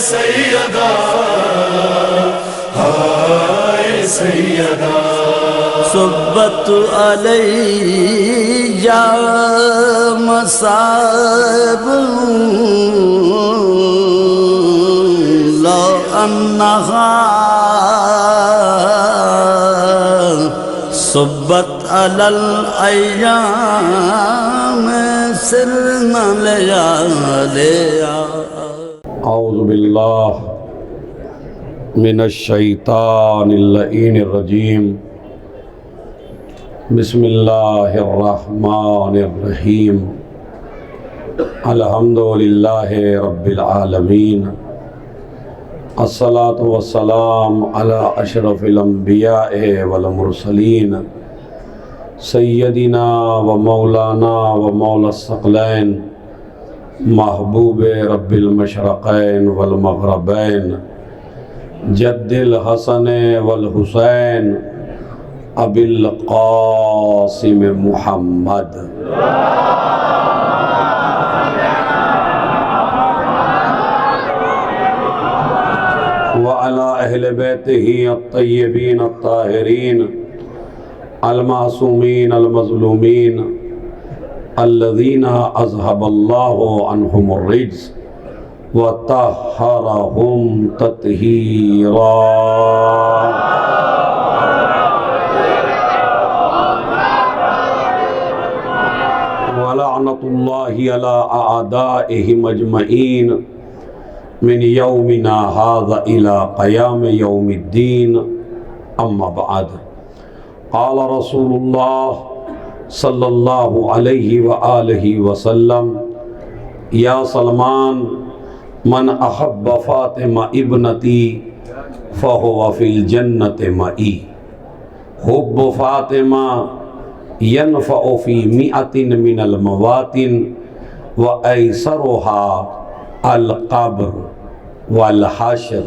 सैयदा, हाय सैयदा। सुब्बत अलैया मसाब लो अन्नहा सुब्बत अलल अय्याम सिरन लिया लिया। औज़ु बिल्लाह मिनश शैतानिर लईनिर रजीम। बिस्मिल्लाहिर्रहमानिर्रहीम। अल्हम्दुलिल्लाहि रब्बिल आलमीन। अस्सलातु वस्सलाम अला अशरफिल अंबियाए वल मुरसलीन सय्यदिना व मौलाना व मौला सकलैन महबूब रब्बिल मशरक़ैन वल मग़रबैन जद्दिल हसन वल हुसैन अबिल क़ासिम मुहम्मद। व अला अहले बैतिही अत्तय्यबीन अत्ताहिरीन अल-मासूमीन अल-मज़लूमीन अल्लज़ीना अज़हबल्लाहु अन्हुमुर रिज्स व तह्हरहुम तत्हीरा। व लअनतुल्लाहि अला अअदाइहिम अजमईन मिन यौमिना हाज़ा इला क़याम यौमिद्दीन। अम्मा बअद। क़ाल रसूलुल्लाह सल्लल्लाहु अलैहि व आलिहि वसल्लम या सलमान मन अहब्ब फ़ातिमा इब्नती फ़हुव फ़िल जन्नति मई। हुब्बु फ़ातिमा यनफ़उ फ़ी मिअतिन मिनल मवातिन व ऐसरुहा अल क़ब्र वल हश्र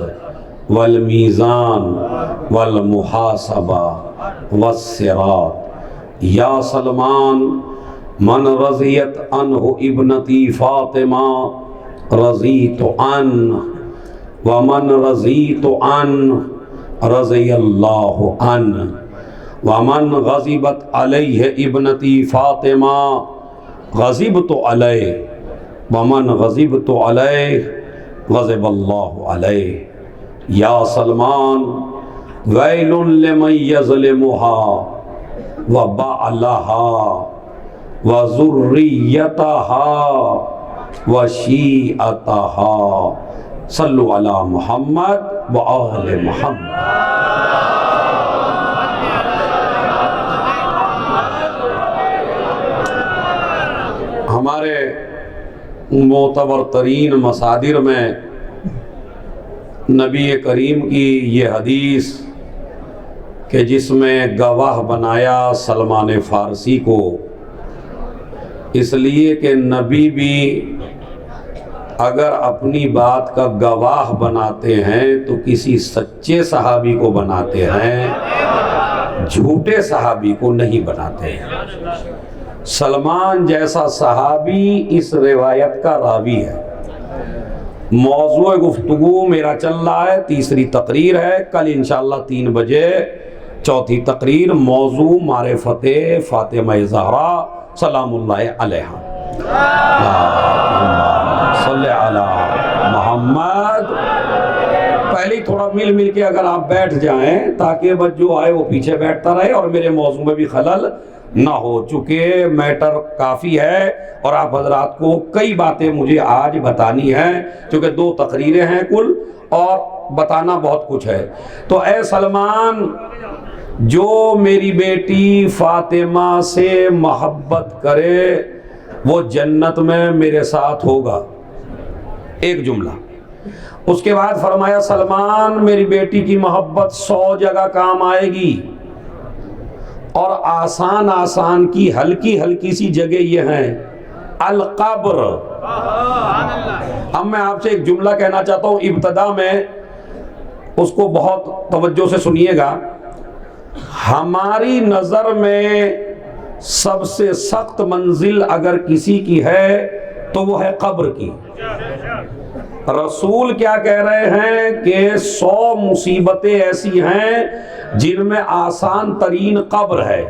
वल मीज़ान वल मुहासबा वस्सिरात। या सलमान मन रज़ियत अन्हु इब्नती फ़ातिमा रज़ीतु अन्हु व मन रज़ीतु अन्हु रज़ियल्लाहु अन्हु व मन ग़ज़िबत अलैहि इब्नती फ़ातिमा ग़ज़िबतु अलैहि व मन ग़ज़िबतु अलैहि ग़ज़िबल्लाहु अलैहि। या सलमान वैलुन लिमन यज़लिमुहा व बअलहा व ज़ुर्रियतहा व शीअतहा। सल्लु अला मुहम्मद व आले मुहम्मद। हमारे मोतबर तरीन मसादिर में नबी करीम की ये हदीस कि जिसमें गवाह बनाया सलमान फ़ारसी को, इसलिए कि नबी भी अगर अपनी बात का गवाह बनाते हैं तो किसी सच्चे सहाबी को बनाते हैं, झूठे सहाबी को नहीं बनाते हैं। सलमान जैसा सहाबी इस रिवायत का रावी है। मौज़ूए गुफ्तगू मेरा चल रहा है, तीसरी तकरीर है। कल इंशाअल्लाह 3 बजे चौथी तकरीर मौजू मारिफते फ़ातिमा ज़हरा सलामुल्लाहि अलैहा। सल्ले अला मुहम्मद। पहले थोड़ा मिल मिल के अगर आप बैठ जाएं ताकि बस जो आए वो पीछे बैठता रहे और मेरे मौजू में भी खलल ना हो। चूँकि मैटर काफ़ी है और आप हजरात को कई बातें मुझे आज बतानी हैं, क्योंकि 2 तकरीरें हैं कुल और बताना बहुत कुछ है। तो ए सलमान, जो मेरी बेटी फ़ातिमा से मोहब्बत करे वो जन्नत में मेरे साथ होगा। एक जुमला। उसके बाद फरमाया सलमान, मेरी बेटी की मोहब्बत 100 जगह काम आएगी और आसान आसान की हल्की हल्की सी जगह ये हैं अल क़ब्र। अब मैं आपसे एक जुमला कहना चाहता हूँ इब्तदा में, उसको बहुत तवज्जो से सुनिएगा। हमारी नज़र में सबसे सख्त मंजिल अगर किसी की है तो वो है कब्र की। रसूल क्या कह रहे हैं कि 100 मुसीबतें ऐसी हैं जिनमें आसान तरीन कब्र है।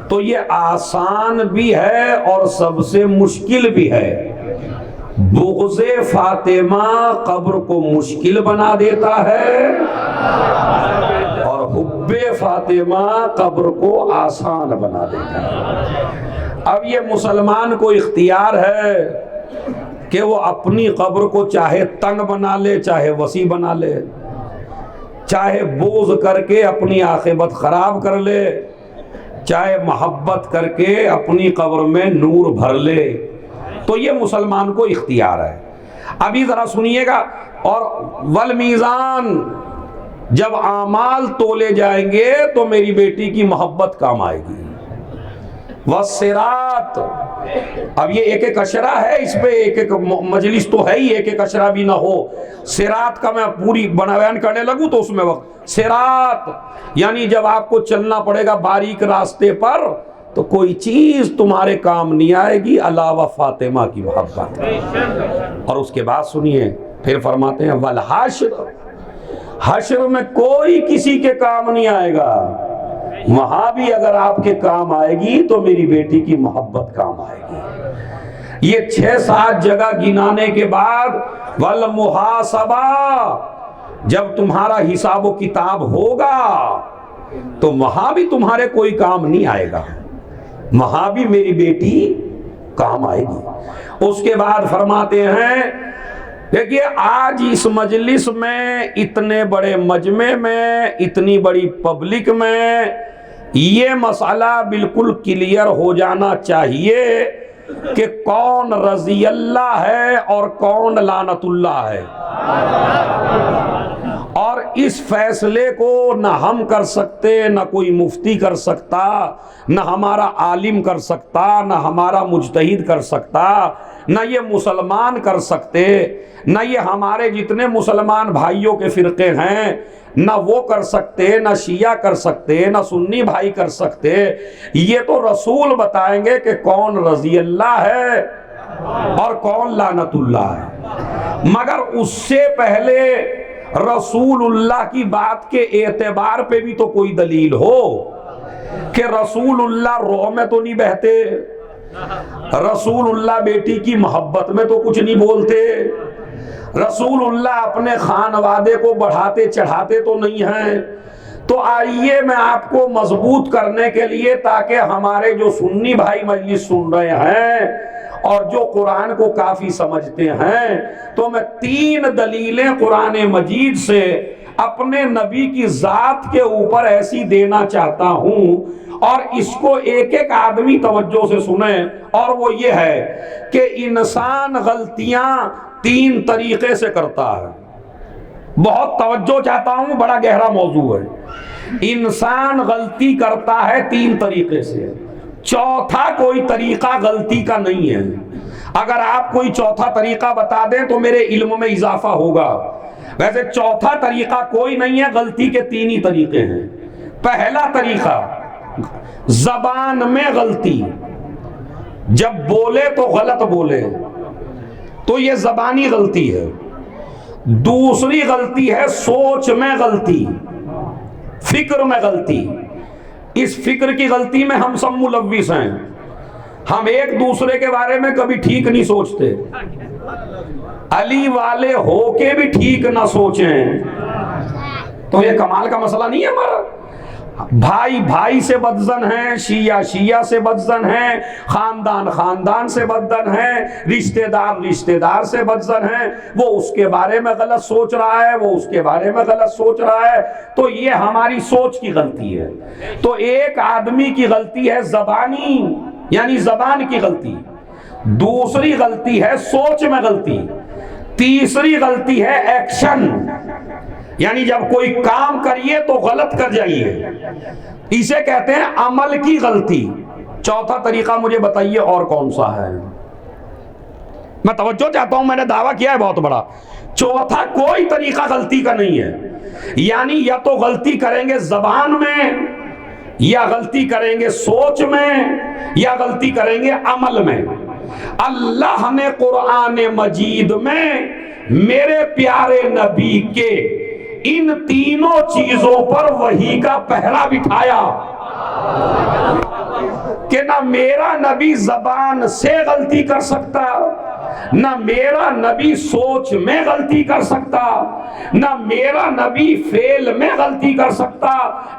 तो ये आसान भी है और सबसे मुश्किल भी है। बुग़्ज़े फातिमा कब्र को मुश्किल बना देता है और हुब्बे फातिमा कब्र को आसान बना देता है। अब ये मुसलमान को इख्तियार है कि वो अपनी कब्र को चाहे तंग बना ले, चाहे वसी बना ले, चाहे बोझ करके अपनी आखिरत खराब कर ले, चाहे मोहब्बत करके अपनी कब्र में नूर भर ले। तो ये मुसलमान को इख्तियार है। अभी जरा सुनिएगा। और वल मीज़ान, जब आमाल तोले जाएंगे तो मेरी बेटी की मोहब्बत काम आएगी। वस्सिरात, अब ये एक एक अशरा है, इस पे एक एक मजलिस तो है ही, एक एक अशरा भी ना हो। सिरात का मैं पूरी बयान करने लगूं तो उसमें वक्त, सिरात यानी जब आपको चलना पड़ेगा बारीक रास्ते पर तो कोई चीज तुम्हारे काम नहीं आएगी अलावा फातिमा की मोहब्बत। और उसके बाद सुनिए, फिर फरमाते हैं वल हश्र, हश्र में कोई किसी के काम नहीं आएगा, वहां भी अगर आपके काम आएगी तो मेरी बेटी की मोहब्बत काम आएगी। ये 6-7 जगह गिनाने के बाद वल मुहासबा, जब तुम्हारा हिसाब किताब होगा तो वहां भी तुम्हारे कोई काम नहीं आएगा, वहां भी मेरी बेटी काम आएगी। उसके बाद फरमाते हैं, देखिए आज इस मजलिस में, इतने बड़े मजमे में, इतनी बड़ी पब्लिक में ये मसला बिल्कुल क्लियर हो जाना चाहिए कि कौन रज़ी अल्लाह है और कौन लानतुल्लाह है। और इस फैसले को ना हम कर सकते, ना कोई मुफ्ती कर सकता, ना हमारा आलिम कर सकता, ना हमारा मुज्तहिद कर सकता, ना ये मुसलमान कर सकते, ना ये हमारे जितने मुसलमान भाइयों के फिरके हैं ना वो कर सकते, ना शिया कर सकते, ना सुन्नी भाई कर सकते। ये तो रसूल बताएंगे कि कौन रज़ी अल्लाह है और कौन लानतुल्लाह है। मगर उससे पहले रसूलुल्लाह की बात के एतबार पे भी तो कोई दलील हो कि रसूलुल्लाह रोह में तो नहीं बहते, रसूलुल्लाह बेटी की मोहब्बत में तो कुछ नहीं बोलते, रसूलुल्लाह अपने खानवादे को बढ़ाते चढ़ाते तो नहीं हैं। तो आइए मैं आपको मजबूत करने के लिए, ताकि हमारे जो सुन्नी भाई मजलिस सुन रहे हैं और जो कुरान को काफी समझते हैं, तो मैं 3 दलीलें कुरान मजीद से अपने नबी की जात के ऊपर ऐसी देना चाहता हूं और इसको एक एक आदमी तवज्जो से सुने। और वो ये है कि इंसान गलतियां 3 तरीके से करता है। बहुत तवज्जो चाहता हूं, बड़ा गहरा मौजू है। इंसान गलती करता है 3 तरीके से, चौथा कोई तरीका गलती का नहीं है। अगर आप कोई चौथा तरीका बता दें तो मेरे इल्म में इजाफा होगा। वैसे चौथा तरीका कोई नहीं है, गलती के 3 ही तरीके हैं। पहला तरीका, जबान में गलती, जब बोले तो गलत बोले, तो ये जबानी गलती है। दूसरी गलती है सोच में गलती, फिक्र में गलती। इस फिक्र की गलती में हम सब मुलव्विस हैं। हम एक दूसरे के बारे में कभी ठीक नहीं सोचते, अली वाले होके भी ठीक ना सोचें तो ये कमाल का मसला नहीं है हमारा। भाई भाई से बदजन है, शिया शिया से बदजन है, खानदान खानदान से बदजन है, रिश्तेदार रिश्तेदार से बदजन है। वो उसके बारे में गलत सोच रहा है, वो उसके बारे में गलत सोच रहा है। तो ये हमारी सोच की गलती है। तो एक आदमी की गलती है जबानी, यानी जबान की गलती। दूसरी गलती है सोच में गलती। तीसरी गलती है एक्शन, यानी जब कोई काम करिए तो गलत कर जाइए, इसे कहते हैं अमल की गलती। चौथा तरीका मुझे बताइए और कौन सा है? मैं तवज्जो चाहता हूं, मैंने दावा किया है बहुत बड़ा। चौथा कोई तरीका गलती का नहीं है। यानी या तो गलती करेंगे जबान में, या गलती करेंगे सोच में, या गलती करेंगे अमल में। अल्लाह ने कुरान मजीद में मेरे प्यारे नबी के इन तीनों चीजों पर वही का पहरा बिठाया कि ना मेरा नबी जबान से गलती कर सकता, ना मेरा नबी सोच में गलती कर सकता, ना मेरा नबी फेल में गलती कर सकता,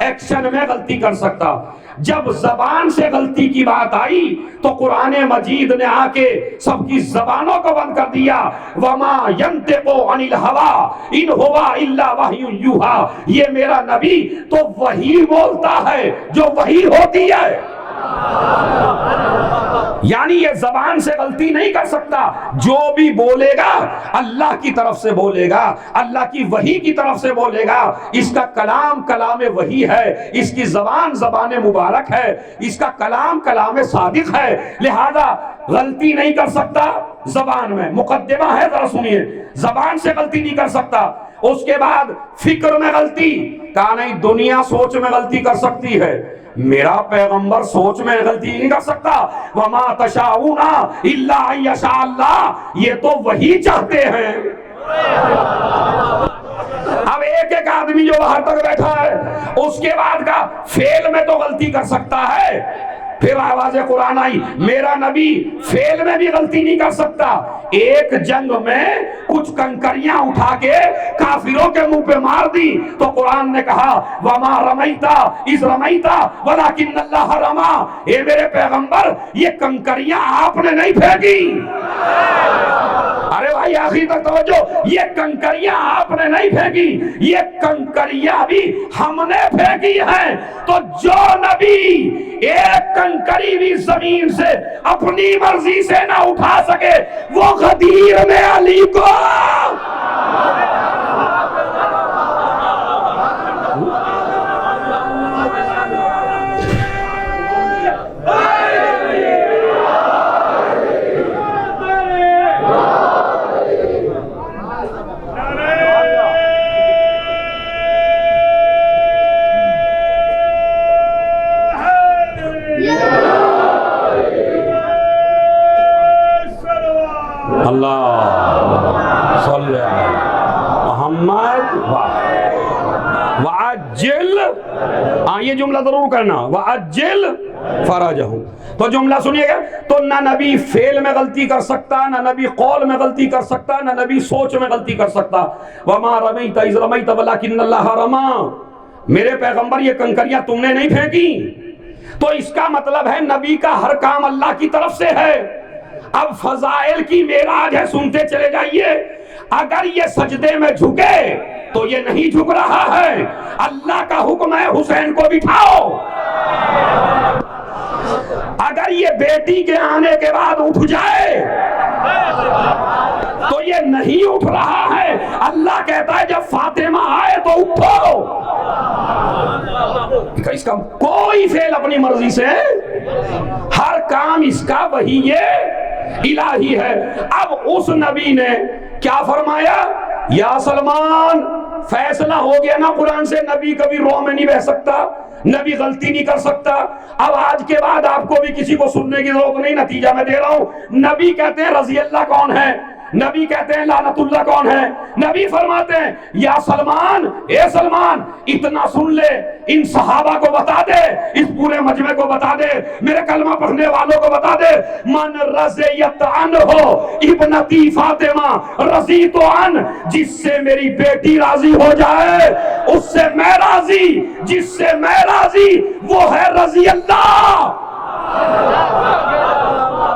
एक्शन में गलती कर सकता। जब जबान से गलती की बात आई तो कुरान मजीद ने आके सबकी जबानों को बंद कर दिया। वमा यंतिकु अनिल हवा इन हुवा इल्ला वह्यु यूहा, ये मेरा नबी तो वही बोलता है जो वही होती है। यानी ये जबान से गलती नहीं कर सकता, जो भी बोलेगा अल्लाह की तरफ से बोलेगा, अल्लाह की वही की तरफ से बोलेगा। इसका कलाम कलाम वही है, इसकी जबान जबान मुबारक है, इसका कलाम कलाम सादिक है, लिहाजा गलती नहीं कर सकता। जबान में मुकद्दमा है, जरा सुनिए, जबान से गलती नहीं कर सकता। उसके बाद फिक्र में गलती, कहा नहीं दुनिया सोच में गलती कर सकती है, मेरा पैगंबर सोच में गलती नहीं कर सकता। वमा तशाऊना इल्ला यशा अल्लाह, ये तो वही चाहते हैं। अब एक एक आदमी जो बाहर तक बैठा है उसके बाद का फेल में तो गलती कर सकता है। फिर आवाज कुरान आई, मेरा नबी फेल में भी गलती नहीं कर सकता। एक जंग में कुछ कंकरियां उठा के काफिरों के मुंह पे मार दी तो कुरान ने कहा वमा रमैता इस रमैता वलाकिन्नल्लाह रमा, ए मेरे पैगंबर ये कंकरियां आपने नहीं फेंकी। अरे भाई आखिर तक तवज्जो, ये कंकरियां आपने नहीं फेंकी, ये कंकरियां भी हमने फेंकी हैं। तो जो नबी एक कंकरी भी जमीन से अपनी मर्जी से ना उठा सके वो गदीर में अली को ये जुमला जरूर करना, वअज्जिल फरजहू। तो जुमला सुनिएगा, तो ना नबी फेल में गलती कर सकता, ना नबी कौल में गलती कर सकता, ना नबी सोच में गलती कर सकता। वमा रमैता इज़ रमैता वलाकिन्नल्लाह रमा, मेरे पैगंबर ये कंकरियां तुमने नहीं फेंकी। तो इसका मतलब है नबी का हर काम अल्लाह की तरफ से है। अब फजाइल की मेराज है, सुनते चले जाइए। अगर ये सजदे में झुके तो ये नहीं झुक रहा है, अल्लाह का हुक्म है हुसैन को बिठाओ। अगर ये बेटी के आने के बाद उठ जाए तो ये नहीं उठ रहा है, अल्लाह कहता है जब फातिमा आए तो उठो। इसका कोई फेल अपनी मर्जी से, हर काम इसका वही ये इलाही है। अब उस नबी ने क्या फरमाया, या सलमान फैसला हो गया ना कुरान से, नबी कभी रो में नहीं बह सकता, नबी गलती नहीं कर सकता। अब आज के बाद आपको भी किसी को सुनने की जरूरत नहीं, नतीजा मैं दे रहा हूं। नबी कहते हैं रजी अल्लाह कौन है, नबी कहते हैं लानतुल्लाह कौन है। नबी फरमाते हैं या सलमान, ए सलमान इतना सुन ले, इन सहाबा को बता दे, इस पूरे मजमे को बता दे, मेरे कलमा पढ़ने वालों को बता दे, मन रज़ियत हो इब्नती फातिमा रजी तो अन, जिससे मेरी बेटी राजी हो जाए उससे मैं राजी, जिससे मैं राजी वो है रजी अल्लाह।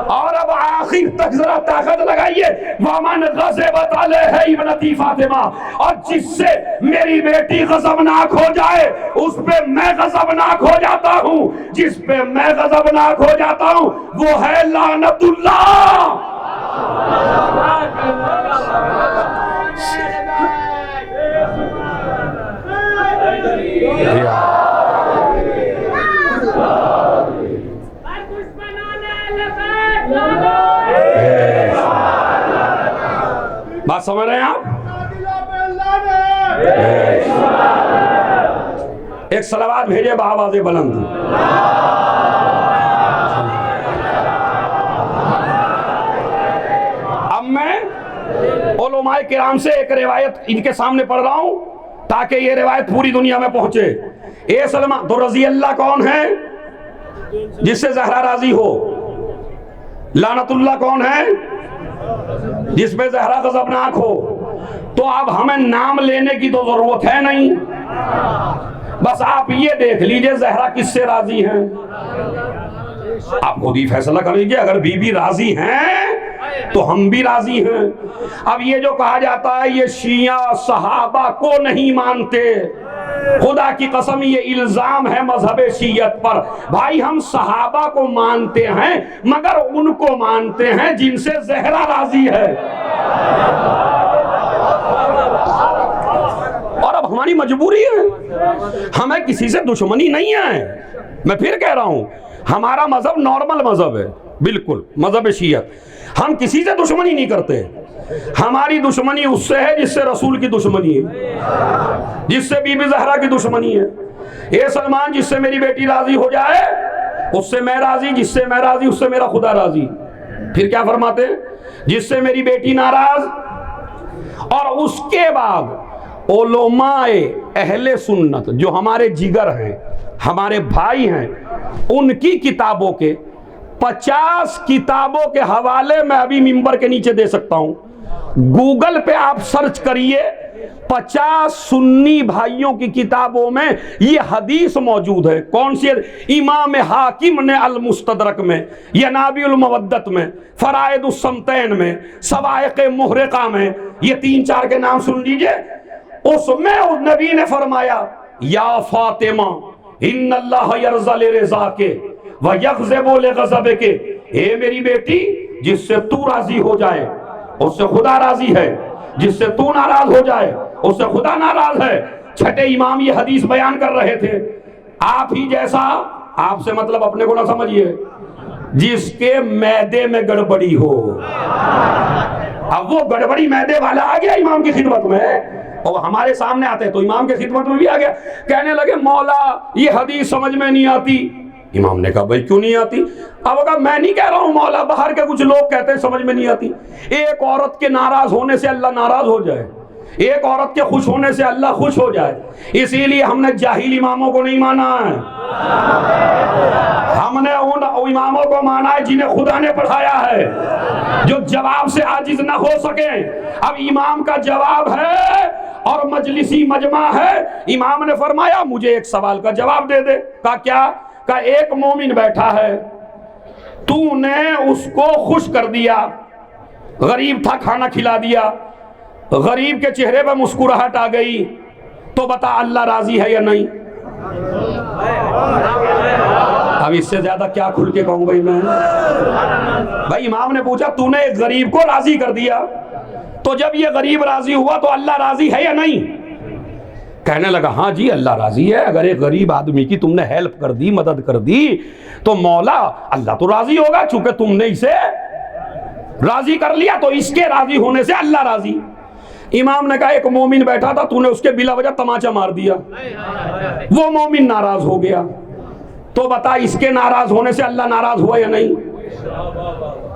और अब आखिर तक जरा ताकत लगाइए, वमन गज़बत अलैहा इब्नती फातिमा, और जिससे मेरी बेटी गज़बनाक हो जाए उस पे मैं गज़बनाक हो जाता हूं, जिस पे मैं गज़बनाक हो जाता हूं वो है लानतुल्लाह। बात समझ रहे हैं आप? एक सलावत भेजे बावाज़े बुलंद। उलमाए किराम से एक रिवायत इनके सामने पढ़ रहा हूं ताकि ये रिवायत पूरी दुनिया में पहुंचे। ए सलमान तो रजी अल्लाह कौन है? जिससे जहरा राजी हो। लानतुल्लाह कौन है? जिसमें जहरा गजबनाक हो। तो अब हमें नाम लेने की तो जरूरत है नहीं, बस आप ये देख लीजिए जहरा किससे राजी हैं, आप खुद ही फैसला कर लीजिए। अगर बीबी राजी हैं तो हम भी राजी हैं। अब ये जो कहा जाता है ये शिया सहाबा को नहीं मानते, खुदा की कसम ये इल्जाम है मजहब शियत पर। भाई हम सहाबा को मानते हैं मगर उनको मानते हैं जिनसे जहरा राजी है। और अब हमारी मजबूरी है, हमें किसी से दुश्मनी नहीं है। मैं फिर कह रहा हूं हमारा मजहब नॉर्मल मजहब है, बिल्कुल मजहब शियत। हम किसी से दुश्मनी नहीं करते। हमारी दुश्मनी उससे है जिससे रसूल की दुश्मनी है, जिससे बीबी जहरा की दुश्मनी है। ये सलमान जिससे मेरी बेटी राजी हो जाए उससे मैं राजी, जिससे मैं राजी उससे मेरा खुदा राजी। फिर क्या फरमाते? जिससे मेरी बेटी नाराज। और उसके बाद उलमाए अहले सुन्नत जो हमारे जिगर हैं, हमारे भाई हैं, उनकी किताबों के 50 किताबों के हवाले मैं अभी मिंबर के नीचे दे सकता हूं। गूगल पे आप सर्च करिए, 50 सुन्नी भाइयों की किताबों में ये हदीस मौजूद है। कौन सी? इमाम हाकिम ने अल मुस्तदरक में, यनाबिउल मवद्दत में, फराइदुस समतैन में, सवाइक़ मुहरिक़ा में, ये 3-4 के नाम सुन लीजिए। उसमें उस नबी ने फरमाया या फातिमा इन्नल्लाह यरज़ा लिरज़ा के व यग़ज़िबु लिग़ज़ब के। हे मेरी बेटी जिससे तू राजी हो जाए उससे खुदा राजी है, जिससे तू नाराज हो जाए उससे खुदा नाराज है। छठे इमाम ये हदीस बयान कर रहे थे। आप ही जैसा, आपसे मतलब अपने को ना समझिए, जिसके मैदे में गड़बड़ी हो। अब वो गड़बड़ी मैदे वाला आ गया इमाम की खिदमत में और हमारे सामने आते तो इमाम के खिदमत में भी आ गया, कहने लगे मौला ये हदीस समझ में नहीं आती। इमाम ने कहा भाई क्यों नहीं आती? अब अगर मैं नहीं कह रहा हूं मौला, बाहर के कुछ लोग कहते हैं समझ में नहीं आती। एक औरत के नाराज होने से अल्लाह नाराज हो जाए, एक औरत के खुश होने से अल्लाह खुश हो जाए, इसीलिए हमने जाहिल इमामों को नहीं माना है। हमने उन इमामों को माना है जिन्हें खुदा ने पढ़ाया है, जो जवाब से आजिज ना हो सके। अब इमाम का जवाब है और मजलिसी मजमा है। इमाम ने फरमाया मुझे एक सवाल का जवाब दे दे। कहा क्या? का एक मोमिन बैठा है, तूने उसको खुश कर दिया, गरीब था खाना खिला दिया, गरीब के चेहरे पर मुस्कुराहट आ गई, तो बता अल्लाह राजी है या नहीं? अब इससे ज्यादा क्या खुल के कहूं भाई मैं? भाई इमाम ने पूछा तूने एक गरीब को राजी कर दिया, तो जब ये गरीब राजी हुआ तो अल्लाह राजी है या नहीं? कहने लगा हाँ जी अल्लाह राजी है। अगर एक गरीब आदमी की तुमने हेल्प कर दी, मदद कर दी, तो मौला अल्लाह तो राजी होगा। चूंकि तुमने इसे राजी कर लिया तो इसके राजी होने से अल्लाह राजी। इमाम ने कहा एक मोमिन बैठा था, तूने उसके बिला वजह तमाचा मार दिया, वो मोमिन नाराज हो गया, तो बता इसके नाराज होने से अल्लाह नाराज हुआ या नहीं?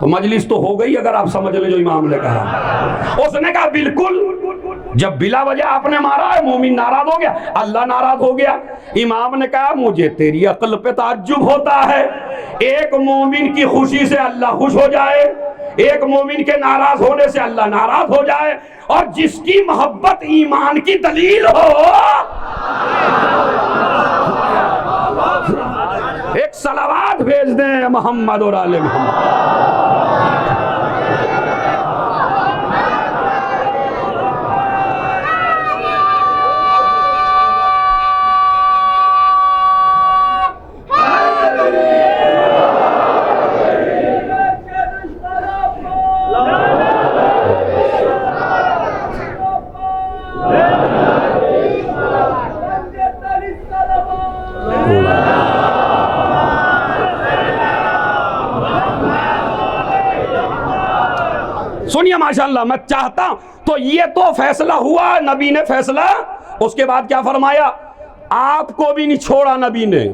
तो मजलिस तो हो गई अगर आप समझ ले जो इमाम ने कहा। उसने कहा बिल्कुल, जब बिला वजह आपने मारा है मोमिन नाराज हो गया, अल्लाह नाराज हो गया। इमाम ने कहा मुझे तेरी अक्ल पे ताज्जुब होता है, एक मोमिन की खुशी से अल्लाह खुश हो जाए, एक मोमिन के नाराज होने से अल्लाह नाराज हो जाए, और जिसकी मोहब्बत ईमान की दलील हो। एक सलावात भेज दें मोहम्मद और आले मोहम्मद। सुनिए माशाल्लाह, मैं चाहता हूं तो ये तो फैसला हुआ, नबी ने फैसला, उसके बाद क्या फरमाया? आपको भी नहीं छोड़ा नबी ने,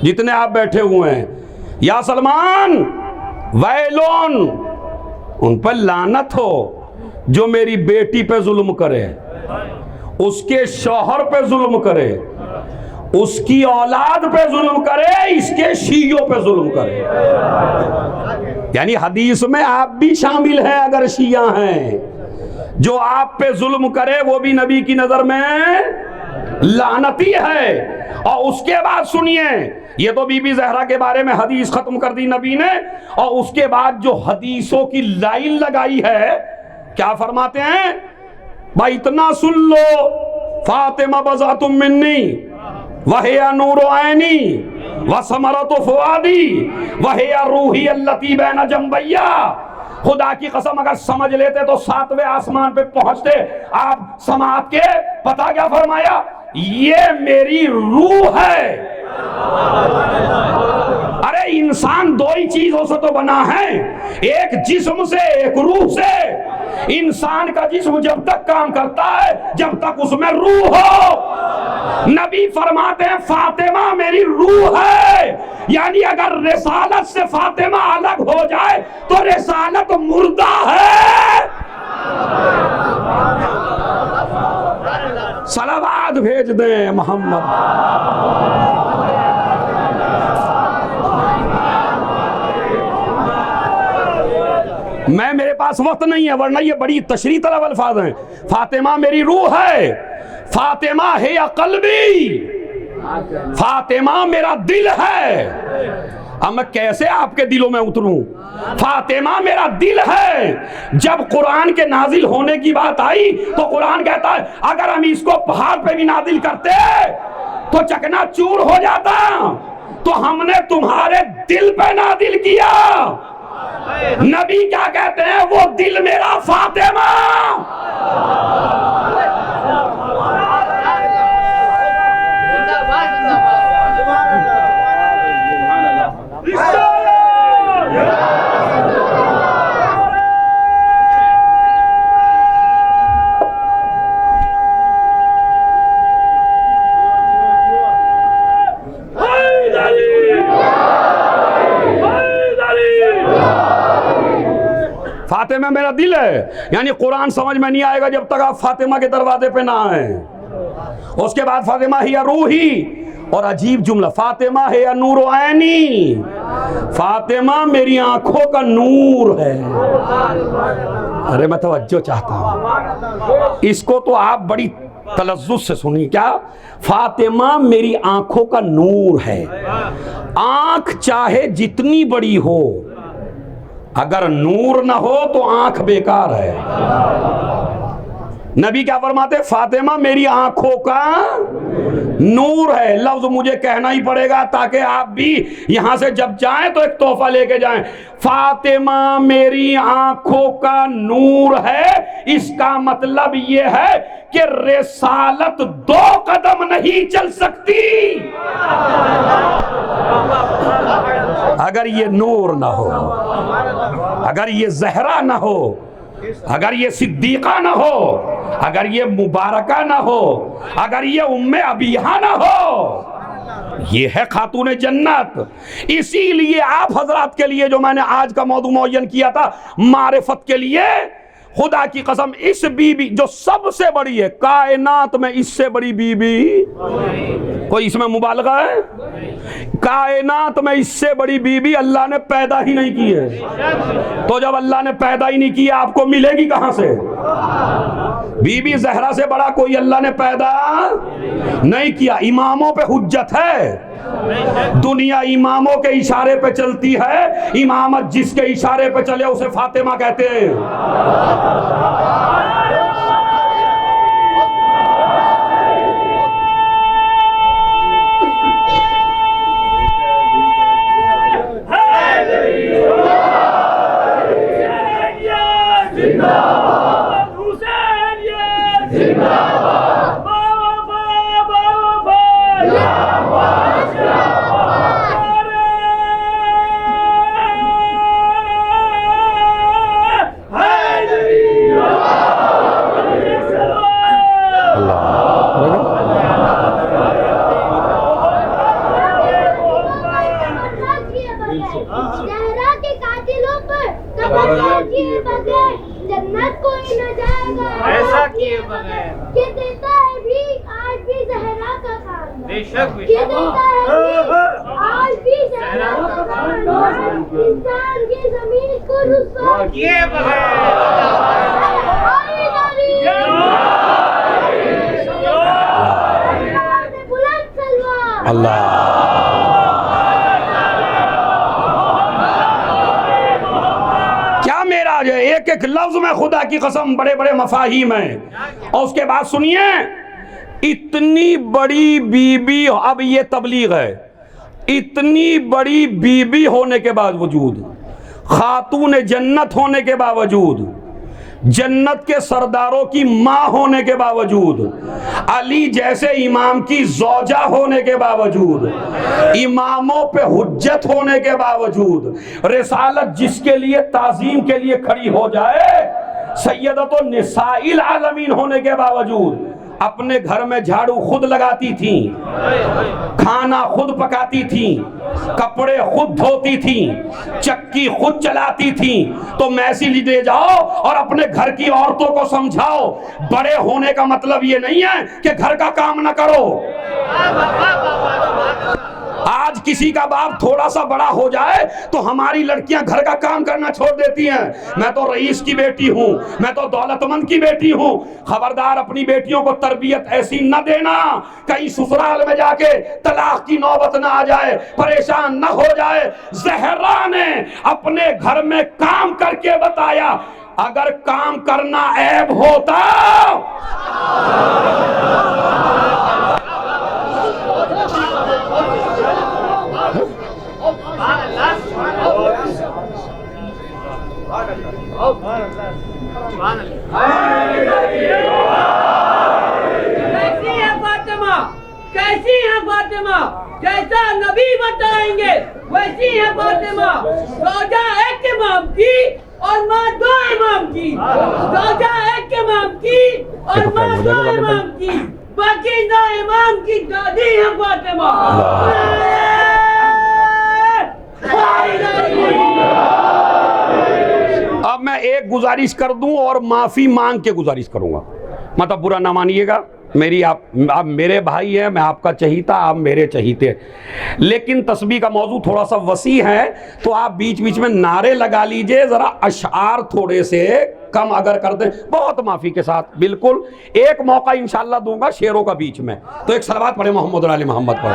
जितने आप बैठे हुए हैं। या सलमान वैलोन, उन पर लानत हो, जो मेरी बेटी पे जुल्म करे, उसके शौहर पे जुल्म करे, उसकी औलाद पे जुल्म करे, इसके शियों पे जुल्म करे। यानी हदीस में आप भी शामिल हैं अगर शिया हैं। जो आप पे जुल्म करे वो भी नबी की नजर में लानती है। और उसके बाद सुनिए, ये तो बीबी जहरा के बारे में हदीस खत्म कर दी नबी ने, और उसके बाद जो हदीसों की लाइन लगाई है, क्या फरमाते हैं भाई, इतना सुन लो, फातिमा बज़ातुम मिन्नी वहिया नूर ऐनी व समरतु फुआदी वहिया रूही अल्लती बैन जंबैया। खुदा की कसम अगर समझ लेते तो 7वें आसमान पे पहुंचते आप समात के। पता क्या फरमाया, ये मेरी रूह है। अरे इंसान दो ही चीजों से तो बना है, एक जिस्म से, एक रूह से। इंसान का जिस्म जब तक काम करता है जब तक उसमें रूह हो। नबी फरमाते हैं फातिमा मेरी रूह है, यानी अगर रिसालत से फातिमा अलग हो जाए तो रिसालत मुर्दा है। सलावत भेज दें मोहम्मद। मेरे पास वक्त नहीं है, वरना ये बड़ी तशरीह तलब अल्फाज हैं। फातिमा मेरी रूह है, फातिमा है या कल्बी, फातिमा मेरा दिल है। अब मैं कैसे आपके दिलों में उतरूं? फातिमा मेरा दिल है। जब कुरान के नाजिल होने की बात आई तो कुरान कहता है अगर हम इसको पहाड़ पे भी नाजिल करते तो चकनाचूर हो जाता, तो हमने तुम्हारे दिल पे नाजिल किया। नबी क्या कहते हैं, वो दिल मेरा फातिमा। फातिमा मेरा दिल है, यानी कुरान समझ में नहीं आएगा जब तक आप फातिमा के दरवाजे पे ना आए। उसके बाद फातिमा हिया रूही, और अजीब जुमला, फातिमा है या नूर ऐनी, फातिमा मेरी आंखों का नूर है। अरे मैं तवज्जो चाहता हूं, इसको तो आप बड़ी तलज्जुज से सुनिए। क्या? फातिमा मेरी आंखों का नूर है। आंख चाहे जितनी बड़ी हो, अगर नूर ना हो तो आंख बेकार है। नबी क्या फरमाते, फातिमा मेरी आंखों का नूर है। लफ्ज मुझे कहना ही पड़ेगा ताकि आप भी यहां से जब जाएं तो एक तोहफा लेके जाएं। फातिमा मेरी आंखों का नूर है, इसका मतलब यह है कि रिसालत 2 कदम नहीं चल सकती अगर ये नूर ना हो, अगर ये जहरा ना हो, अगर ये सिद्दीका ना हो, अगर ये मुबारका ना हो, अगर ये उम्मे अबिहा ना हो। ये है खातून जन्नत। इसीलिए आप हजरात के लिए जो मैंने आज का मौदू मुअय्यन किया था, मारिफत के लिए, खुदा की कसम इस बीबी जो सबसे बड़ी है कायनात में, इससे बड़ी बीबी कोई इसमें मुबालगा है? कायनात में इससे बड़ी बीबी अल्लाह ने पैदा ही नहीं की है। तो जब अल्लाह ने पैदा ही नहीं किया, आपको मिलेगी कहां से? बीबी जहरा से बड़ा कोई अल्लाह ने पैदा नहीं किया। इमामों पे हुज्जत है, दुनिया इमामों के इशारे पे चलती है। इमामत जिसके इशारे पे चले उसे फातिमा कहते हैं। किए बगैर कि देता है भी आज भी जहरा का खाना, बेशक कि बेशक देता है भी आज भी जहरा का खाना, इंसान की जमीन को रुसवा किए बगैर बुलंद सलवार। अल्लाह। क्या मेराज है, एक एक लफ्ज में खुदा की कसम बड़े बड़े मफाहिम हैं। और उसके बाद सुनिए, इतनी बड़ी बीबी, अब ये तबलीग है, इतनी बड़ी बीबी होने के बावजूद, खातून जन्नत होने के बावजूद, जन्नत के सरदारों की माँ होने के बावजूद, अली जैसे इमाम की ज़ौजा होने के बावजूद, इमामों पे हुज्जत होने के बावजूद, रिसालत जिसके लिए ताज़ीम के लिए खड़ी हो जाए, सैयदतो निसाइल आलमीन होने के बावजूद, अपने घर में झाड़ू खुद लगाती थी, खाना खुद पकाती थी, कपड़े खुद धोती थी, चक्की खुद चलाती थी। तो मैसेज ले जाओ और अपने घर की औरतों को समझाओ, बड़े होने का मतलब ये नहीं है कि घर का काम ना करो। आज किसी का बाप थोड़ा सा बड़ा हो जाए तो हमारी लड़कियां घर का काम करना छोड़ देती हैं। मैं तो रईस की बेटी हूं, मैं तो दौलतमंद की बेटी हूं। खबरदार अपनी बेटियों को तरबियत ऐसी न देना कहीं ससुराल में जाके तलाक की नौबत ना आ जाए, परेशान न हो जाए। ज़हरा ने अपने घर में काम करके बताया, अगर काम करना ऐब होता कैसी है फातिमा, कैसी है फातिमा, जैसा नबी बताएंगे वैसी है फातिमा। रोजा एक इमाम की और माँ दो इमाम की, रोजा एक इमाम की और माँ दो इमाम की, बाकी दो इमाम की दादी है फातिमा। अब मैं एक गुजारिश कर दूं और माफी मांग के गुजारिश करूंगा, मतलब बुरा ना मानिएगा। मेरी आप मेरे भाई हैं, मैं आपका चहीता, आप मेरे चहीते, लेकिन तस्बीह का मौजू थोड़ा सा वसी है, तो आप बीच बीच में नारे लगा लीजिए, जरा अशआर थोड़े से कम अगर कर दें, बहुत माफी के साथ। बिल्कुल एक मौका इंशाल्लाह दूंगा शेरों का बीच में, तो एक सलवात पढ़े मोहम्मद अली मोहम्मद पर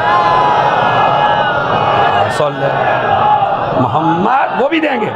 मोहम्मद, वो भी देंगे।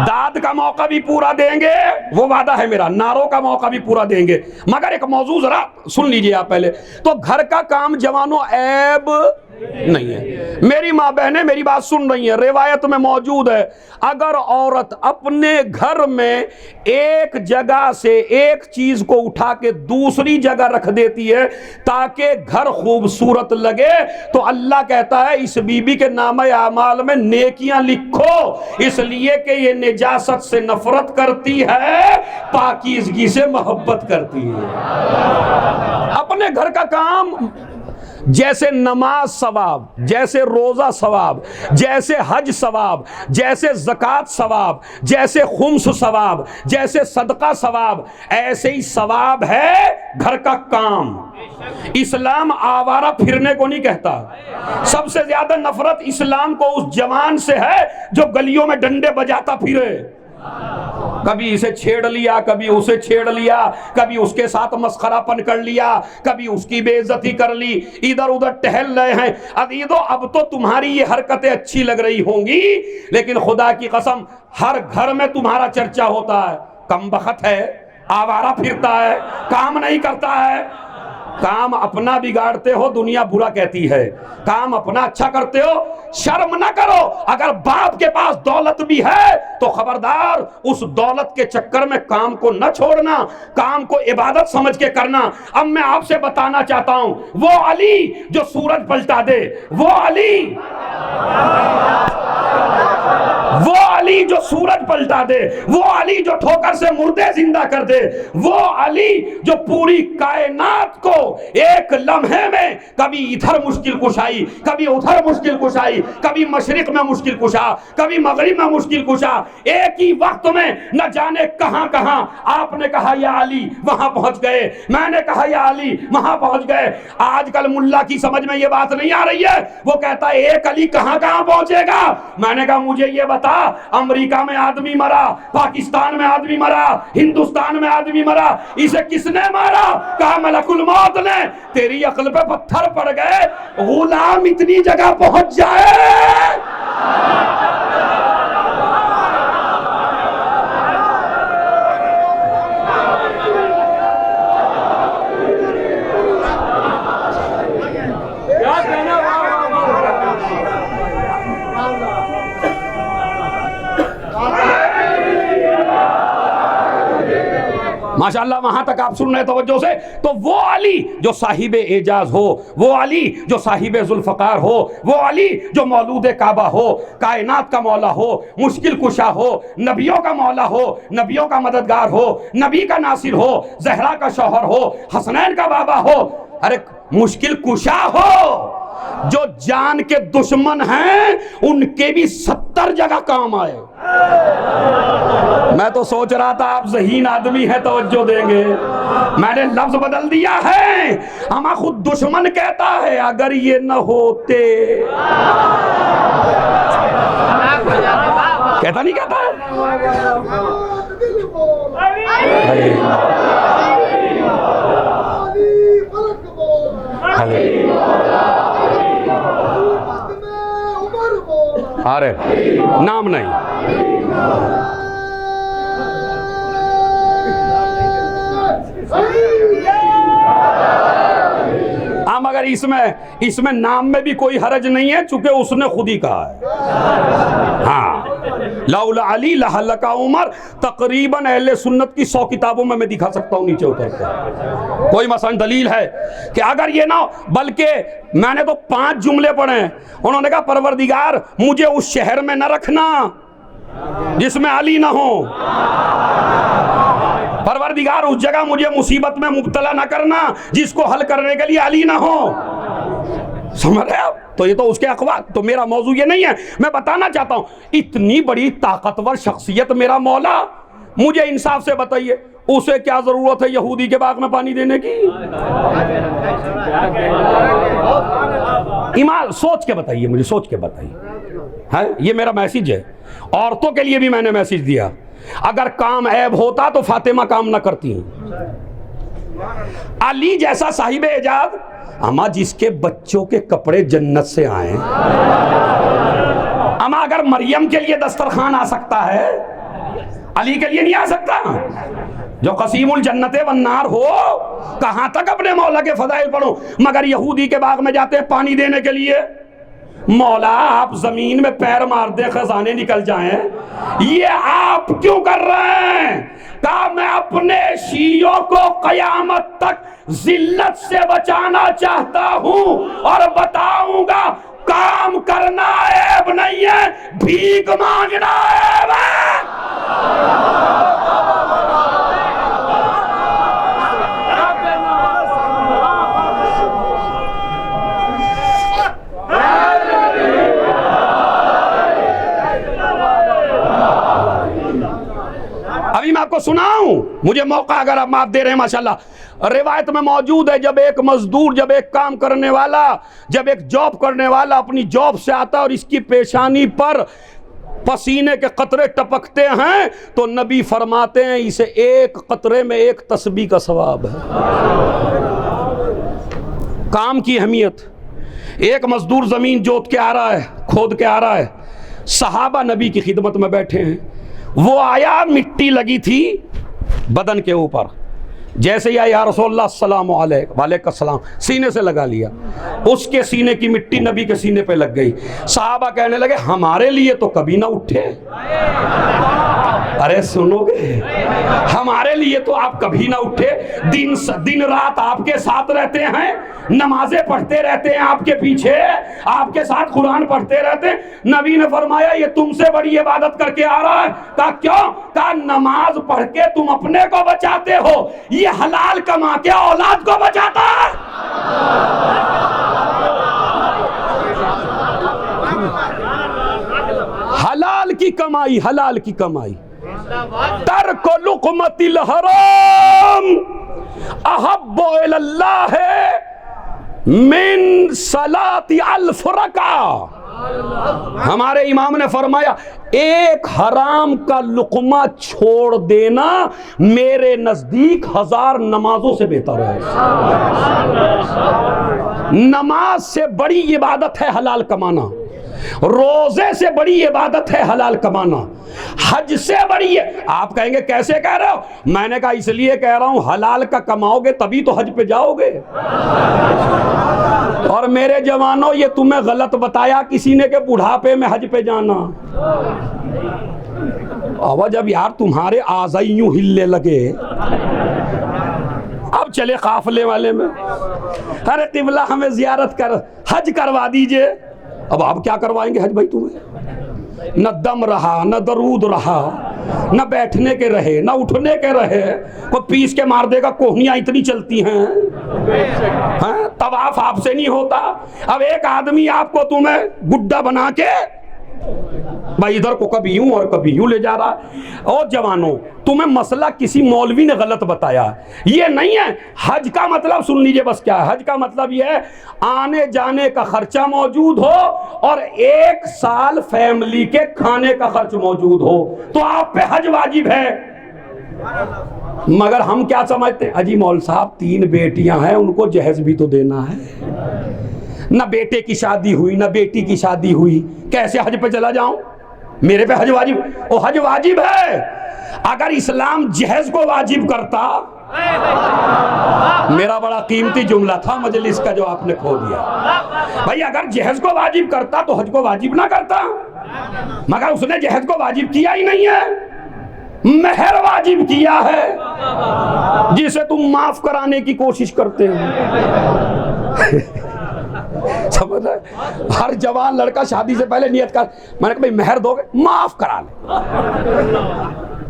दाद का मौका भी पूरा देंगे, वो वादा है मेरा। नारों का मौका भी पूरा देंगे, मगर एक मौजू जरा सुन लीजिए आप पहले। तो घर का काम जवानों ऐब नहीं है। मेरी माँ बहनें मेरी बात सुन रही हैं, रिवायत में मौजूद है, अगर औरत अपने घर में एक जगह से एक चीज को उठा के दूसरी जगह रख देती है ताकि घर खूबसूरत लगे, तो अल्लाह कहता है इस बीबी के नामे आमाल में नेकियां लिखो, इसलिए कि ये निजासत से नफरत करती है, पाकीज़गी से मोहब्बत करती है। अपने घर का काम, जैसे नमाज सवाब, जैसे रोजा सवाब, जैसे हज सवाब, जैसे ज़कात सवाब, जैसे खुम्स सवाब, जैसे सदका सवाब, ऐसे ही सवाब है घर का काम। इस्लाम आवारा फिरने को नहीं कहता। सबसे ज्यादा नफरत इस्लाम को उस जवान से है जो गलियों में डंडे बजाता फिरे, कभी इसे छेड़ लिया, कभी उसे छेड़ लिया, कभी उसके साथ मस्खरापन कर लिया, कभी उसकी बेइज्जती कर ली, इधर उधर टहल रहे हैं। अदीदो, अब तो तुम्हारी ये हरकतें अच्छी लग रही होंगी, लेकिन खुदा की कसम हर घर में तुम्हारा चर्चा होता है, कमबख्त है, आवारा फिरता है, काम नहीं करता है। काम अपना बिगाड़ते हो, दुनिया बुरा कहती है। काम अपना अच्छा करते हो, शर्म ना करो। अगर बाप के पास दौलत भी है तो खबरदार उस दौलत के चक्कर में काम को न छोड़ना, काम को इबादत समझ के करना। अब मैं आपसे बताना चाहता हूं, वो अली जो सूरज पलटा दे, वो अली वो अली जो सूरज पलटा दे, वो अली जो ठोकर से मुर्दे जिंदा कर दे, वो अली जो पूरी कायनात को एक लम्हे में कभी इधर मुश्किल कुशाई, कभी उधर मुश्किल कुशाई, कभी मशरिक में मुश्किल कुशा, कभी मगरिब में मुश्किल कुशा, एक ही वक्त में न जाने कहां कहां आपने कहा या अली वहां पहुंच गए, मैंने कहा या अली वहां पहुंच गए। आजकल मुल्ला की समझ में ये बात नहीं आ रही है, वो कहता है एक अली कहां कहां पहुंचेगा। मैंने कहा मुझे ये बता, अमेरिका में आदमी मरा, पाकिस्तान में आदमी मरा, हिंदुस्तान में आदमी मरा, इसे किसने मारा? कहा मलकुल मौत ने। तेरी अक्ल पे पत्थर पड़ गए, गुलाम इतनी जगह पहुंच जाए। माशाअल्लाह, वहां तक आप सुन रहे तवज्जो से। तो वो अली जो साहिब एजाज हो, वो अली जो साहिब जुल्फकार हो, वो अली जो मौलूद काबा हो, कायनात का मौला हो, मुश्किल कुशा हो, नबियों का मौला हो, नबियों का मददगार हो, नबी का नासिर हो, जहरा का शौहर हो, हसनैन का बाबा हो, अरे मुश्किल कुशा हो, जो जान के दुश्मन हैं उनके भी 70 जगह काम आए। मैं तो सोच रहा था आप ज़हीन आदमी है, तवज्जो देंगे। मैंने लफ्ज बदल दिया है। हमारा खुद दुश्मन कहता है अगर ये न होते, कहता नहीं कहता है? अरे नाम नहीं, हम अगर इसमें नाम में भी कोई हरज नहीं है, चूंकि उसने खुद ही कहा है। हाँ, लौला अली लहलका उमर, तकरीबन अहले सुन्नत की 100 किताबों में मैं दिखा सकता हूँ नीचे उतर कर। कोई मसलन दलील है कि अगर ये ना, बल्कि मैंने तो 5 जुमले पढ़े हैं। उन्होंने कहा परवरदिगार मुझे उस शहर में न रखना जिसमें अली ना हो, परवरदिगार उस जगह मुझे मुसीबत में मुब्तला ना करना जिसको हल करने के लिए अली ना हो। समझ रहे आप? तो ये तो उसके अखबार, तो मेरा मौजू ये नहीं है। मैं बताना चाहता हूं, इतनी बड़ी ताकतवर शख्सियत मेरा मौला, मुझे इंसाफ से बताइए उसे क्या जरूरत है यहूदी के बाग में पानी देने की? ईमान सोच के बताइए, मुझे सोच के बताइए। है ये मेरा मैसेज है। औरतों के लिए भी मैंने मैसेज दिया, अगर काम ऐब होता तो फातिमा काम ना करती। अली जैसा साहिब एजाज, अमा जिसके बच्चों के कपड़े जन्नत से आए, अमा अगर मरियम के लिए दस्तरखान आ सकता है, अली के लिए नहीं आ सकता? जो कसीमुल जन्नते वन्नार हो, कहां तक अपने मौला के फजाइल पढ़ो, मगर यहूदी के बाग में जाते हैं पानी देने के लिए। मौला आप जमीन में पैर मार दे खजाने निकल जाएं, ये आप क्यों कर रहे हैं? कहा मैं अपने शियों को कयामत तक जिल्लत से बचाना चाहता हूं और बताऊंगा काम करना ऐब नहीं है, भीख मांगना ऐब है। अभी मैं आपको सुनाऊं, मुझे मौका अगर आप माफ दे रहे हैं माशाल्लाह। रिवायत में मौजूद है, जब एक मजदूर, जब एक काम करने वाला, जब एक जॉब करने वाला अपनी जॉब से आता है और इसकी पेशानी पर पसीने के कतरे टपकते हैं, तो नबी फरमाते हैं इसे एक कतरे में एक तस्बीह का सवाब है। काम की अहमियत। एक मजदूर जमीन जोत के आ रहा है, खोद के आ रहा है, सहाबा नबी की खिदमत में बैठे हैं। वो आया, मिट्टी लगी थी बदन के ऊपर, जैसे ही या रसूलल्लाह सल्लल्लाहु अलैहि वसल्लम सीने से लगा लिया, उसके सीने की मिट्टी नबी के सीने पे लग गई। सहाबा कहने लगे हमारे लिए तो कभी ना उठे। अरे सुनोगे, हमारे लिए तो आप कभी ना उठे, दिन रात आपके साथ रहते हैं, नमाजें पढ़ते रहते हैं आपके पीछे, आपके साथ कुरान पढ़ते रहते हैं। नबी ने फरमाया ये तुमसे बड़ी इबादत करके आ रहा है। कहा क्यों? कहा नमाज पढ़ के तुम अपने को बचाते हो, ये हलाल कमा के औलाद को बचाता है। हलाल की कमाई, हलाल की कमाई। तर्को लुक़मतिल हराम अहब्बु इलल्लाह मिन सलाती अल्फ रका। हमारे इमाम ने फरमाया एक हराम का लुक़मा छोड़ देना मेरे नजदीक 1000 नमाजों से बेहतर है। नमाज से बड़ी इबादत है हलाल कमाना, रोजे से बड़ी इबादत है हलाल कमाना, हज से बड़ी है। आप कहेंगे कैसे कह रहे हो? मैंने कहा इसलिए कह रहा हूं, हलाल का कमाओगे तभी तो हज पे जाओगे। और मेरे जवानों, ये तुम्हें गलत बताया किसी ने कि बुढ़ापे में हज पे जाना। अब जब यार तुम्हारे आज़ाई यूं हिलने लगे, अब चले काफले वाले में, अरे किबला हमें जियारत कर, हज करवा दीजिए। अब आप क्या करवाएंगे हज भाई तुम्हें? न दम रहा, न दरूद रहा, न बैठने के रहे, न उठने के रहे, कोई पीस के मार देगा, कोहनियां इतनी चलती हैं, तवाफ आपसे नहीं होता। अब एक आदमी आपको तुम्हें गुड्डा बना के भाई इधर को कभी यूं और कभी यूं ले जा रहा है। और जवानों, तुम्हें मसला किसी मौलवी ने गलत बताया, ये नहीं है। हज का मतलब सुन लीजिए बस क्या है। हज का मतलब ये है आने जाने का खर्चा मौजूद हो और 1 साल फैमिली के खाने का खर्च मौजूद हो, तो आप पे हज वाजिब है। मगर हम क्या समझते हैं, अजी मौल साहब 3 बेटियां हैं, उनको जहेज भी तो देना है, न बेटे की शादी हुई न बेटी की शादी हुई, कैसे हज पे चला जाऊं? मेरे पे हज वाजिब? ओ हज वाजिब है। अगर इस्लाम जहेज को वाजिब करता, मेरा बड़ा कीमती जुमला था मजलिस का जो आपने खो दिया। भाई अगर जहेज को वाजिब करता तो हज को वाजिब ना करता, मगर उसने जहेज को वाजिब किया ही नहीं है, मेहर वाजिब किया है, जिसे तुम माफ कराने की कोशिश करते हो। समझ रहे? हर जवान लड़का शादी से पहले नियत कर, मैंने कहा भाई मेहर दोगे, माफ करा ले।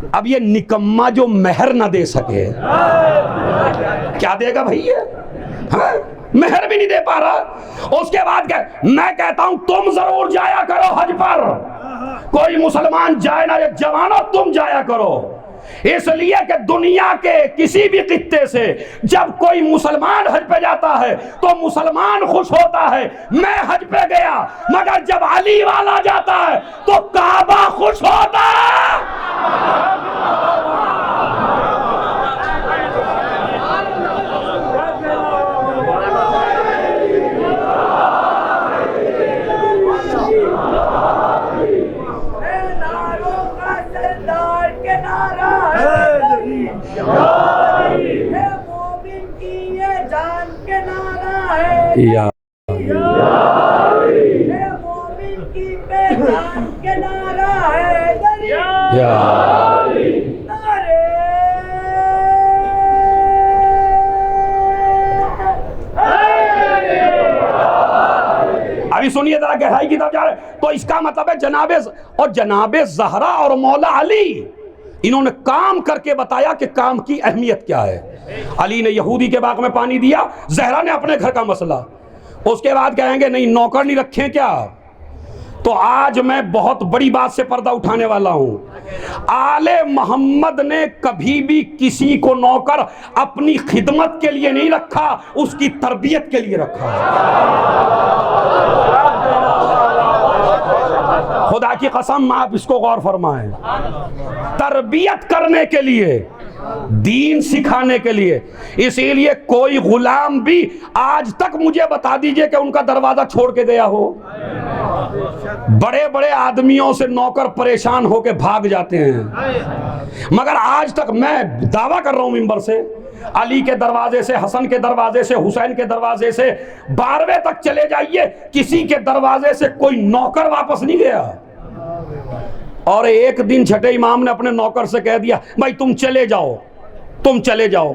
अब ये निकम्मा जो मेहर ना दे सके, क्या देगा भाई ये? मेहर भी नहीं दे पा रहा। उसके बाद क्या? मैं कहता हूं तुम जरूर जाया करो हज पर, कोई मुसलमान जाए ना, जवानों तुम जाया करो। इसलिए कि दुनिया के किसी भी खित्ते से जब कोई मुसलमान हज पे जाता है तो मुसलमान खुश होता है, मैं हज पे गया। मगर जब अली वाला जाता है तो काबा खुश होता है। या मोमिन की पहचान के नारा है, अभी सुनिए जरा गहराई की तरफ जा रहे। तो इसका मतलब है जनाबे ज़हरा और मौला अली, इन्होंने काम करके बताया कि काम की अहमियत क्या है। अली ने यहूदी के बाग में पानी दिया, ज़हरा ने अपने घर का मसला। उसके बाद कहेंगे नहीं नौकर नहीं रखे क्या? तो आज मैं बहुत बड़ी बात से पर्दा उठाने वाला हूं। आले मोहम्मद ने कभी भी किसी को नौकर अपनी खिदमत के लिए नहीं रखा, उसकी तरबियत के लिए रखा। खुदा की कसम, आप इसको गौर फरमाएं, तरबियत करने के लिए, दीन सिखाने के लिए। इसीलिए कोई गुलाम भी आज तक मुझे बता दीजिए कि उनका दरवाजा छोड़ के गया हो। बड़े बड़े आदमियों से नौकर परेशान होकर भाग जाते हैं, मगर आज तक मैं दावा कर रहा हूं मिंबर से, अली के दरवाजे से, हसन के दरवाजे से, हुसैन के दरवाजे से 12वें तक चले जाइए, किसी के दरवाजे से कोई नौकर वापस नहीं गया। और एक दिन छठे इमाम ने अपने नौकर से कह दिया भाई तुम चले जाओ, तुम चले जाओ।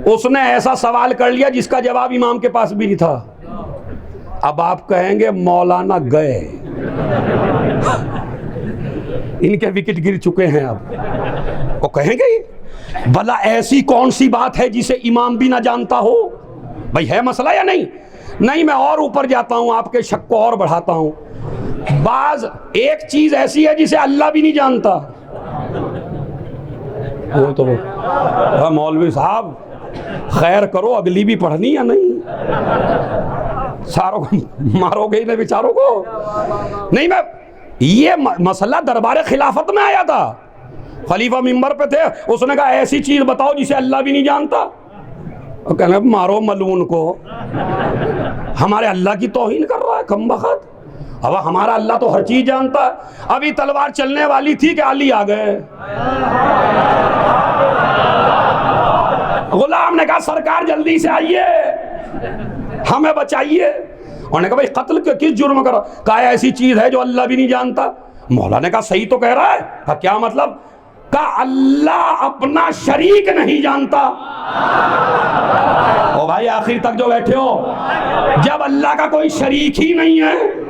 उसने ऐसा सवाल कर लिया जिसका जवाब इमाम के पास भी नहीं था। अब आप कहेंगे मौलाना गए, इनके विकेट गिर चुके हैं। अब वो कहेंगे भला ऐसी कौन सी बात है जिसे इमाम भी ना जानता हो? भाई है मसला या नहीं? नहीं, मैं और ऊपर जाता हूं, आपके शक को और बढ़ाता हूं। बाज एक चीज ऐसी है जिसे अल्लाह भी नहीं जानता। वो तो मौलवी साहब खैर करो, अगली भी पढ़नी या नहीं? सारों को मारोगे ही ना बेचारों को? नहीं, मैं ये मसला दरबार खिलाफत में आया था, खलीफा मिंबर पे थे, उसने कहा ऐसी चीज बताओ जिसे अल्लाह भी नहीं जानता। और कहने मारो मलून को, हमारे अल्लाह की तौहीन कर रहा है कमबख्त। अब हमारा अल्लाह तो हर चीज जानता है। अभी तलवार चलने वाली थी कि अली आ गए। गुलाम ने कहा सरकार जल्दी से आइए, हमें बचाइए। उन्होंने कहा भाई कत्ल के किस जुर्म करो? कहा ऐसी चीज है जो अल्लाह भी नहीं जानता। मौला ने कहा सही तो कह रहा है। कहा क्या मतलब? कहा अल्लाह अपना शरीक नहीं जानता। ओ भाई आखिर तक जो बैठे हो, जब अल्लाह का कोई शरीक ही नहीं है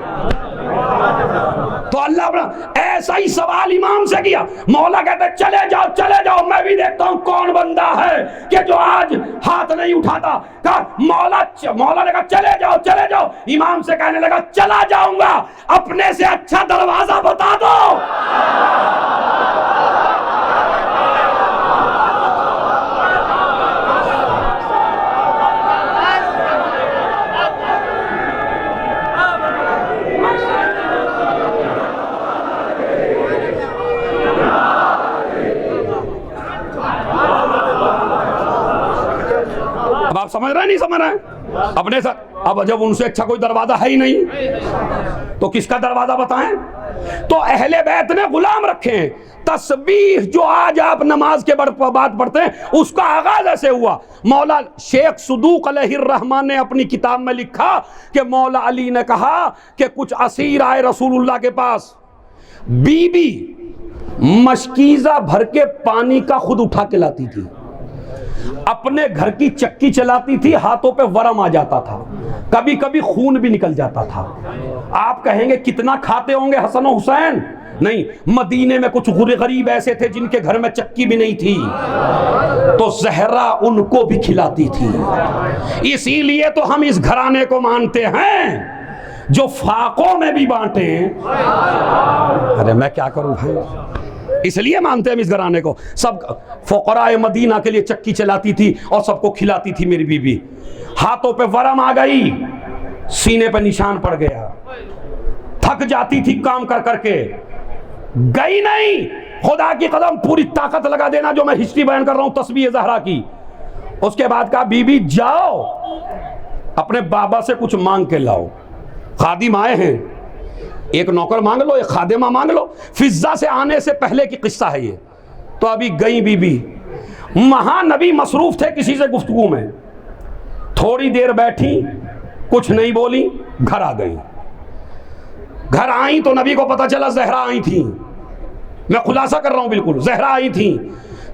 तो अल्लाह अपना, ऐसा ही सवाल इमाम से किया। मौला कहते चले जाओ चले जाओ, मैं भी देखता हूं कौन बंदा है कि जो आज हाथ नहीं उठाता। कहा मौला ने कहा चले जाओ। इमाम से कहने लगा चला जाऊंगा, अपने से अच्छा दरवाजा बता दो। अब आप समझ रहे हैं नहीं समझ रहे हैं अपने साथ? अब जब उनसे अच्छा कोई दरवाजा है ही नहीं तो किसका दरवाजा बताएं? तो अहले बैत ने गुलाम रखे हैं। तस्बीह जो आज आप नमाज के बाद पढ़ते हैं उसका आगाज ऐसे हुआ। मौला शेख सदूक अलैहिर्रहमान ने अपनी किताब में लिखा कि मौला अली ने कहा कि कुछ असीर आए रसूलुल्लाह के पास, बीबी मशकीजा भर के पानी का खुद उठा के लाती थी, अपने घर की चक्की चलाती थी, हाथों पे वरम आ जाता था, कभी कभी खून भी निकल जाता था। आप कहेंगे कितना खाते होंगे हसन और हुसैन? नहीं, मदीने में कुछ गरीब ऐसे थे जिनके घर में चक्की भी नहीं थी, तो जहरा उनको भी खिलाती थी। इसीलिए तो हम इस घराने को मानते हैं जो फाकों में भी बांटे। अरे मैं क्या करूं भाई, इसलिए मानते हैं हम इस घराने को। सब फुकराए मदीना के लिए चक्की चलाती थी और सबको खिलाती थी मेरी बीबी। हाथों पे वरम आ गई, सीने पे निशान पड़ गया, थक जाती थी काम कर करके, गई नहीं। खुदा की कदम पूरी ताकत लगा देना, जो मैं हिस्ट्री बयान कर रहा हूं तस्बीह ज़हरा की। उसके बाद कहा बीबी जाओ अपने बाबा से कुछ मांग के लाओ, खादिम आए हैं, एक नौकर मांग लो, एक खादिमा मांग लो। फिजा से आने से पहले की किस्सा है ये। तो अभी गई बीबी, महानबी मसरूफ थे किसी से गुफ्तगू में, थोड़ी देर बैठी, कुछ नहीं बोली, घर आ गई। घर आई तो नबी को पता चला जहरा आई थी। मैं खुलासा कर रहा हूं बिल्कुल, जहरा आई थी।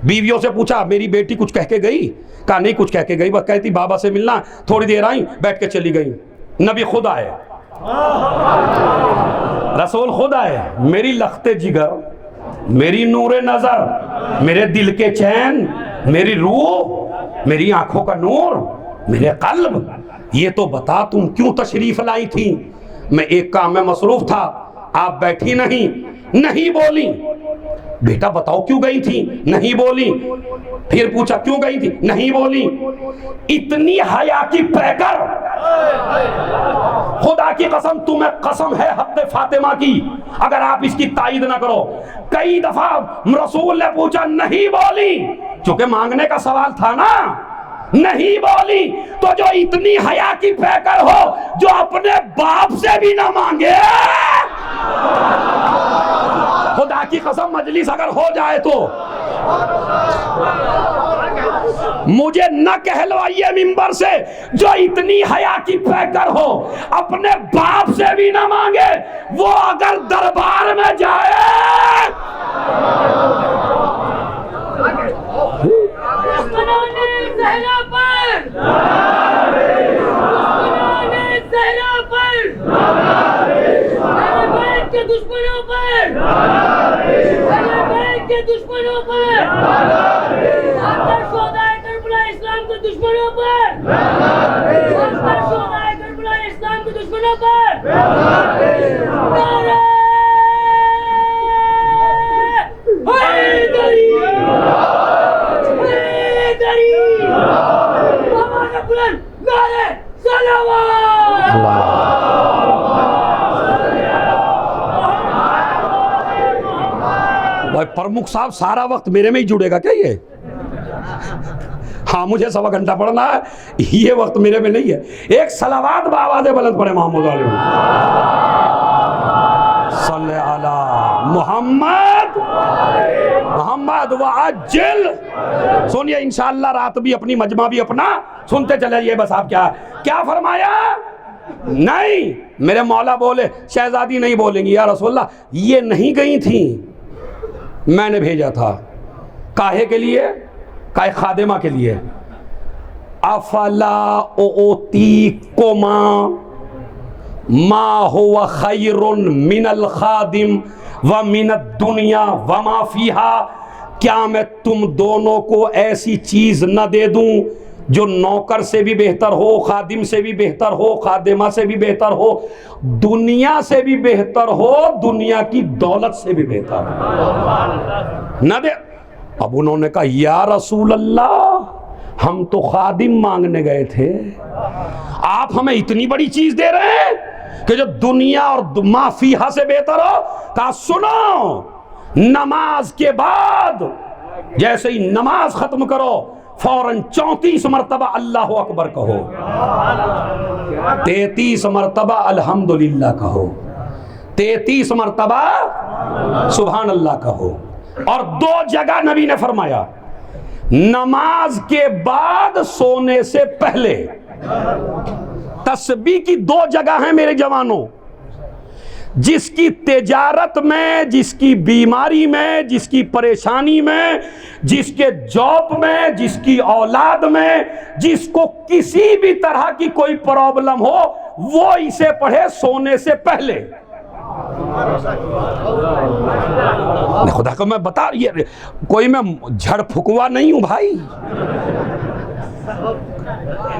बीवियों से पूछा मेरी बेटी कुछ कह के गई? कहा नहीं कुछ कह के गई, बस कहती बाबा से मिलना, थोड़ी देर आई, बैठ के चली गई। नबी खुद आए, रसूल खुद आए, मेरी लख्ते जिगर, मेरी नूरे नजर, मेरे दिल के चैन, मेरी रूह, मेरी आंखों का नूर, मेरे कल्ब, ये तो बता तुम क्यों तशरीफ लाई थी? मैं एक काम में मसरूफ था, आप बैठी नहीं बोली। बेटा बताओ क्यों गई थी? नहीं बोली। फिर पूछा क्यों गई थी? नहीं बोली। इतनी हया की पैकर, खुदा की कसम, तुम्हें कसम है हक़्क़े फातिमा की, अगर आप इसकी ताईद ना करो। कई दफा रसूल ने पूछा, नहीं बोली, क्योंकि मांगने का सवाल था ना, नहीं बोली। तो जो इतनी हया की पैकर हो, जो अपने बाप से भी ना मांगे, खुदा की कसम मजलिस अगर हो जाए तो मुझे न कहलवाइए मिंबर से, जो इतनी हया की पैकर हो, अपने बाप से भी ना मांगे, वो अगर दरबार में जाए सहरा पर, सहरा पर, के दुश्मनों पर, के दुश्मनों पर, करबला इस्लाम के दुश्मनों पर, करबला इस्लाम के दुश्मनों पर, हैदरी, हैदरी, हमारा बुलंद नारे सलावत। भाई प्रमुख साहब सारा वक्त मेरे में ही जुड़ेगा क्या ये? हाँ, मुझे 1.25 घंटा पढ़ना है, ये वक्त मेरे में नहीं है। एक सलावात बावाज़े बुलंद पढ़े मोहम्मद सल्ले अला मोहम्मद मोहम्मद व अज्जल। सुनिए, इंशाअल्लाह रात भी अपनी मजमा भी अपना सुनते चले जाइए। बस आप क्या फरमाया? नहीं, मेरे मौला बोले, शहजादी नहीं बोलेंगी या रसूलल्लाह, ये नहीं गई थी, मैंने भेजा था। काहे के लिए? काहे खादिमा के लिए। अफला ओती कोमा मा हुवा खैरुन मिनल खादिम व मिनद दुनिया व मा फीहा। क्या मैं तुम दोनों को ऐसी चीज न दे दूं जो नौकर से भी बेहतर हो, खादिम से भी बेहतर हो, खादिमा से भी बेहतर हो, दुनिया से भी बेहतर हो, दुनिया की दौलत से भी बेहतर हो, न दे। अब उन्होंने कहा, या रसूल अल्लाह, हम तो खादिम मांगने गए थे, आप हमें इतनी बड़ी चीज दे रहे हैं कि जो दुनिया और माफिया से बेहतर हो। कहा, सुनो, नमाज के बाद जैसे ही नमाज खत्म करो, फौरन 34 मरतबा अल्लाह अकबर कहो, 33 मरतबा अल्हम्दुलिल्लाह कहो, 33 मरतबा सुभान अल्लाह कहो। और 2 जगह नबी ने फरमाया, नमाज के बाद सोने से पहले। तस्बीह की 2 जगह हैं मेरे जवानों। जिसकी तिजारत में, जिसकी बीमारी में, जिसकी परेशानी में, जिसके जॉब में, जिसकी औलाद में, जिसको किसी भी तरह की कोई प्रॉब्लम हो, वो इसे पढ़े सोने से पहले। खुदा को मैं बता, ये कोई मैं झड़ फुकवा नहीं हूं भाई,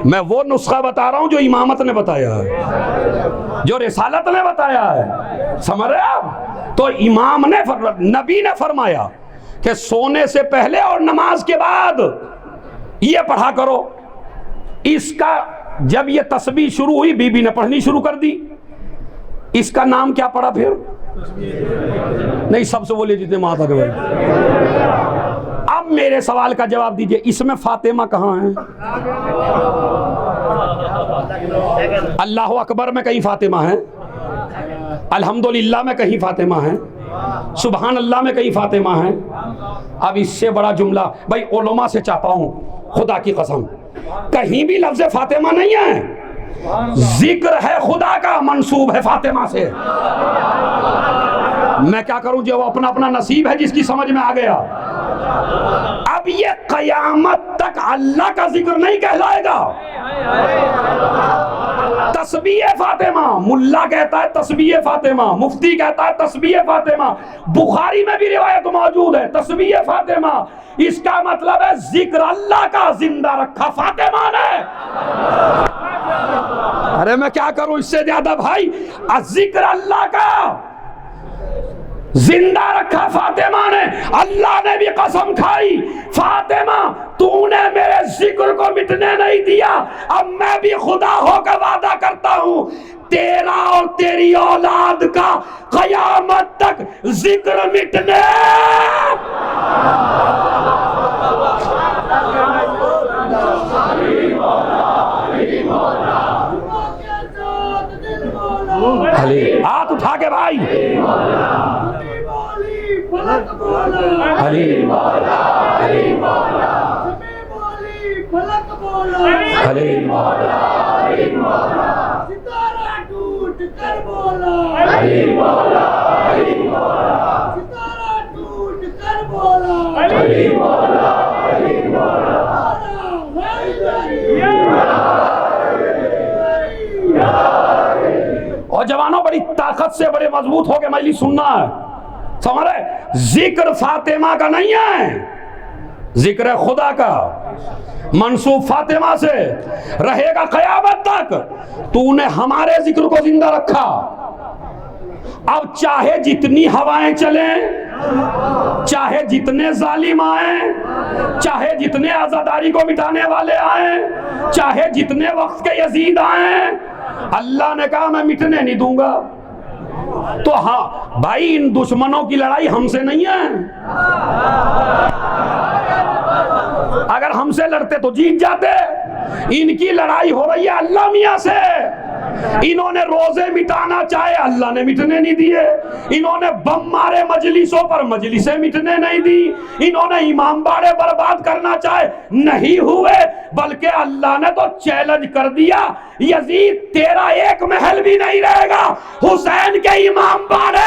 मैं वो नुस्खा बता रहा हूं जो इमामत ने बताया है, जो रिसालत ने बताया है। समझ रहे आप? तो इमाम ने, नबी ने फरमाया कि सोने से पहले और नमाज के बाद ये पढ़ा करो। इसका जब ये तस्बीह शुरू हुई, बीबी ने पढ़नी शुरू कर दी। इसका नाम क्या पड़ा फिर? नहीं, सबसे बोले जितने माता के भाई। अब मेरे सवाल का जवाब दीजिए, इसमें फातिमा कहाँ है? अल्लाह अकबर में कहीं फातिमा है, अल्हम्दुलिल्लाह में कहीं फातिमा है, सुभान अल्लाह में कहीं फातिमा है। अब इससे बड़ा जुमला भाई उलमा से चाहता हूं, खुदा की कसम, कहीं भी लफ्ज़ फातिमा नहीं है। जिक्र है खुदा का, मंसूब है फातिमा से। मैं क्या करूं, जो अपना अपना नसीब है, जिसकी समझ में आ गया। अब ये कयामत तक अल्लाह का जिक्र नहीं कहलाएगा। तस्बीह फातिमा, मुल्ला कहता है तस्बीह फातिमा, मुफ्ती कहता है तस्बीह फातिमा, बुखारी में भी रिवायत मौजूद है तस्बीह फातिमा। इसका मतलब है जिक्र अल्लाह का जिंदा रखा फातिमा ने। अरे मैं क्या करूं इससे ज्यादा भाई, जिक्र अल्लाह का जिंदा रखा फातिमा ने। अल्लाह ने भी कसम खाई, फातिमा तूने मेरे जिक्र को मिटने नहीं दिया, अब मैं भी खुदा होकर वादा करता हूं, तेरा और तेरी औलाद का कयामत तक जिक्र मिटने। हाथ उठा के भाई, फलक बोला, अली मौला, सितारा टूट कर बोला, अली मौला, सितारा टूट कर बोला, अली मौला, और जवानों बड़ी ताकत से बड़े मजबूत होके मजलिस सुनना है, समझ रहे? जिक्र फातिमा का नहीं है, जिक्र खुदा का, मंसूब फातिमा से रहेगा कयामत तक। तूने हमारे जिक्र को जिंदा रखा। अब चाहे जितनी हवाएं चलें, चाहे जितने जालिम आए, चाहे जितने आजादारी को मिटाने वाले आए, चाहे जितने वक्त के यजीद आए, अल्लाह ने कहा मैं मिटने नहीं दूंगा। तो हाँ भाई, इन दुश्मनों की लड़ाई हमसे नहीं है। अगर हमसे लड़ते तो जीत जाते। इनकी लड़ाई हो रही है अल्लाह मियां से। इन्होंने रोजे मिटाना चाहे, अल्लाह ने मिटने नहीं दिए। इन्होंने बम मारे मजलिसों पर, मजलिसें मिटने नहीं दी। इन्होंने इमाम बाड़े बर्बाद करना चाहे, नहीं हुए, बल्कि अल्लाह ने तो चैलेंज कर दिया, यजीद तेरा एक महल भी नहीं रहेगा, हुसैन के इमाम बाड़े।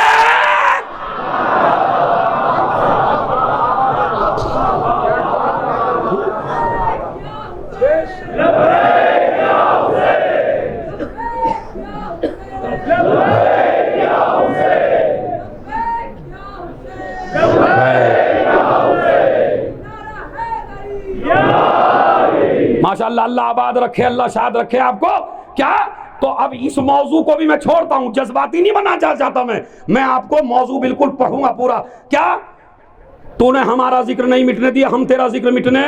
माशाअल्लाह, अल्लाह आबाद रखे, अल्लाह शाद रखे आपको। क्या तो अब इस मौजू को भी मैं छोड़ता हूं, जज्बाती नहीं बनना चाहता मैं आपको मौजू बिल्कुल पढ़ूंगा पूरा। क्या तूने हमारा जिक्र नहीं मिटने दिया, हम तेरा जिक्र मिटने।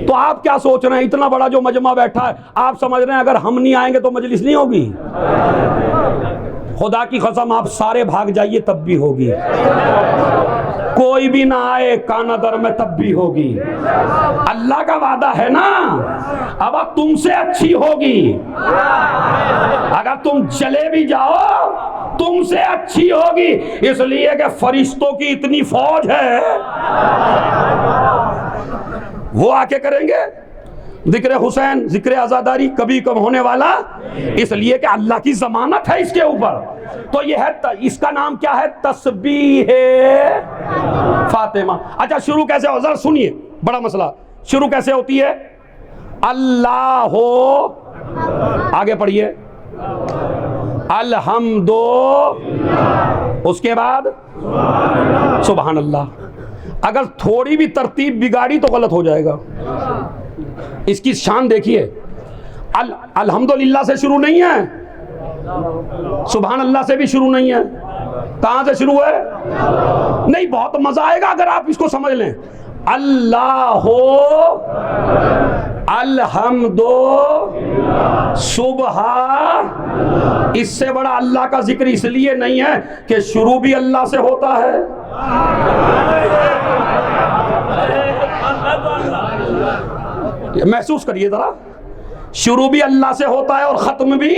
तो आप क्या सोच रहे हैं, इतना बड़ा जो मजमा बैठा है, आप समझ रहे हैं अगर हम नहीं आएंगे तो मजलिस नहीं होगी? खुदा की कसम आप सारे भाग जाइए तब भी होगी। कोई भी ना आए कानादर में तब भी होगी। अल्लाह का वादा है ना, अब तुमसे अच्छी होगी। अगर तुम चले भी जाओ तुमसे अच्छी होगी, इसलिए कि फरिश्तों की इतनी फौज है, वो आके करेंगे। जिक्र हुसैन, जिक्र आजादारी कभी कम होने वाला, इसलिए कि अल्लाह की जमानत है इसके ऊपर। तो ये है, इसका नाम क्या है? तस्बीह फातिमा। अच्छा, शुरू कैसे हो, जरा सुनिए, बड़ा मसला। शुरू कैसे होती है? अल्लाह हो, आगे पढ़िए, अलहम्दो, उसके बाद सुभान अल्लाह। अगर थोड़ी भी तरतीब बिगाड़ी तो गलत हो जाएगा। इसकी शान देखिए, अल्हम्दुलिल्लाह से शुरू नहीं है, सुभान अल्लाह से भी शुरू नहीं है। कहां से शुरू है? नहीं, बहुत मजा आएगा अगर आप इसको समझ लें। अल्लाह हो, अलहम्दो, सुबह। इससे बड़ा अल्लाह का जिक्र इसलिए नहीं है कि शुरू भी अल्लाह से होता है। महसूस करिए जरा, शुरू भी अल्लाह से होता है और खत्म भी।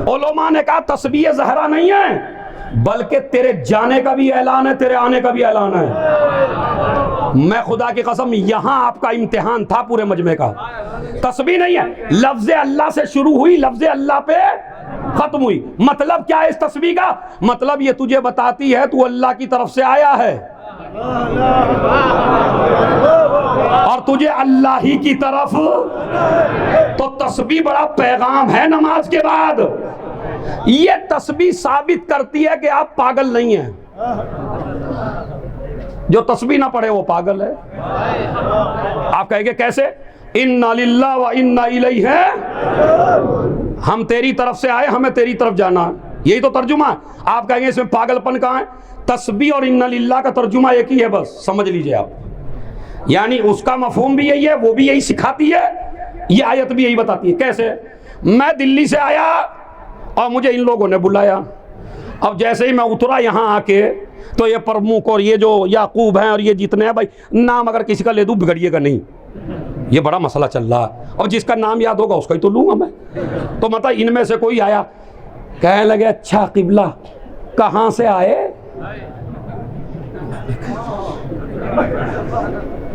उलमा ने कहा तस्बीह ज़हरा नहीं है, बल्कि तेरे जाने का भी ऐलान है, तेरे आने का भी ऐलान है। मैं खुदा की कसम, यहां आपका इम्तिहान था पूरे मजमे का। तस्बीह नहीं है, लफ्ज़ अल्लाह से शुरू हुई, लफ्ज़ अल्लाह पे खत्म हुई। मतलब क्या है इस तस्बीह का? मतलब ये तुझे बताती है तू अल्लाह की तरफ से आया है और तुझे अल्लाह ही की तरफ। तो तस्बीह बड़ा पैगाम है नमाज के बाद। ये तस्बीह साबित करती है कि आप पागल नहीं हैं। जो तस्बीह ना पढ़े वो पागल है। आप कहेंगे कैसे? इन्ना लिल्लाह व इन्ना इलैहि है, हम तेरी तरफ से आए, हमें तेरी तरफ जाना है। यही तो तर्जुमा है। आप कहेंगे इसमें पागलपन कहाँ है? तस्बीह और इन्ना लिल्लाह का तर्जुमा एक ही है, बस समझ लीजिए आप। यानी उसका मफहूम भी यही है, वो भी यही सिखाती है, ये आयत भी यही बताती है। कैसे? मैं दिल्ली से आया और मुझे इन लोगों ने बुलाया। अब जैसे ही मैं उतरा यहाँ आके, तो ये प्रमुख और ये जो याकूब हैं और ये जितने हैं, भाई नाम अगर किसी का ले दूँ बिगड़िएगा नहीं, ये बड़ा मसला चल रहा है। अब जिसका नाम याद होगा उसका ही तो लूँगा मैं। तो मतलब इनमें से कोई आया, कहने लगे अच्छा किबला कहाँ से आए?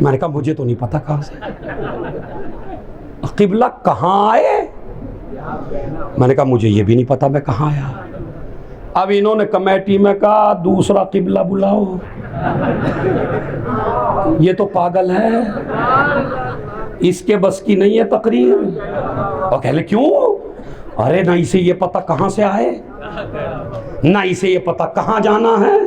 मैंने कहा मुझे तो नहीं पता कहाँ से, किबला कहाँ आए? मैंने कहा मुझे ये भी नहीं पता मैं कहाँ आया। अब इन्होंने कमेटी में कहा दूसरा किबला बुलाओ। ये तो पागल है, इसके बस की नहीं है तकरीर। और कहले क्यों? अरे ना इसे ये पता कहाँ से आए, ना इसे ये पता कहाँ जाना है।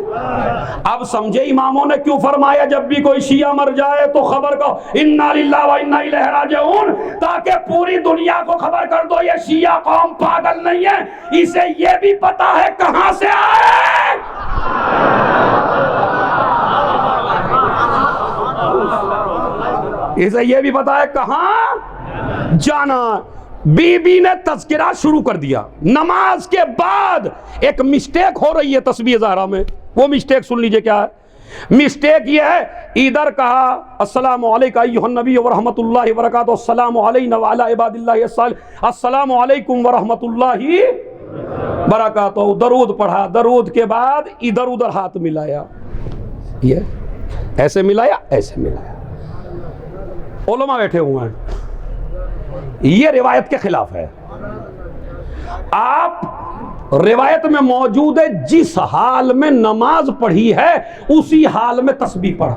अब समझे इमामों ने क्यों फरमाया जब भी कोई शिया मर जाए तो खबर को इन्ना लिल्लाहि व इन्ना इलैहि राजिऊन, ताकि पूरी दुनिया को खबर कर दो ये शिया कौम पागल नहीं है, इसे ये भी पता है कहाँ से आए। इसे ये भी पता है कहाँ जाना। बीबी ने तज़किरा शुरू कर दिया। नमाज के बाद एक मिस्टेक हो रही है तस्बीह ज़हरा में, वो मिस्टेक सुन लीजिए क्या है। मिस्टेक ये है, इधर कहा अस्सलामु अलैका अय्युहन नबी व रहमतुल्लाहि व बरकातुहू, अस्सलामु अलैना व अला इबादिल्लाहि अस्सालिहीन, अस्सलामु अलैकुम व रहमतुल्लाहि बरकातुहू। दरूद पढ़ा, दरूद के बाद इधर उधर हाथ मिलाया, ये ऐसे मिलाया, ऐसे मिलाया। उलमा बैठे हुए हैं, ये रिवायत के खिलाफ है। आप रिवायत में मौजूद है जिस हाल में नमाज पढ़ी है उसी हाल में तस्बीह पढ़ा,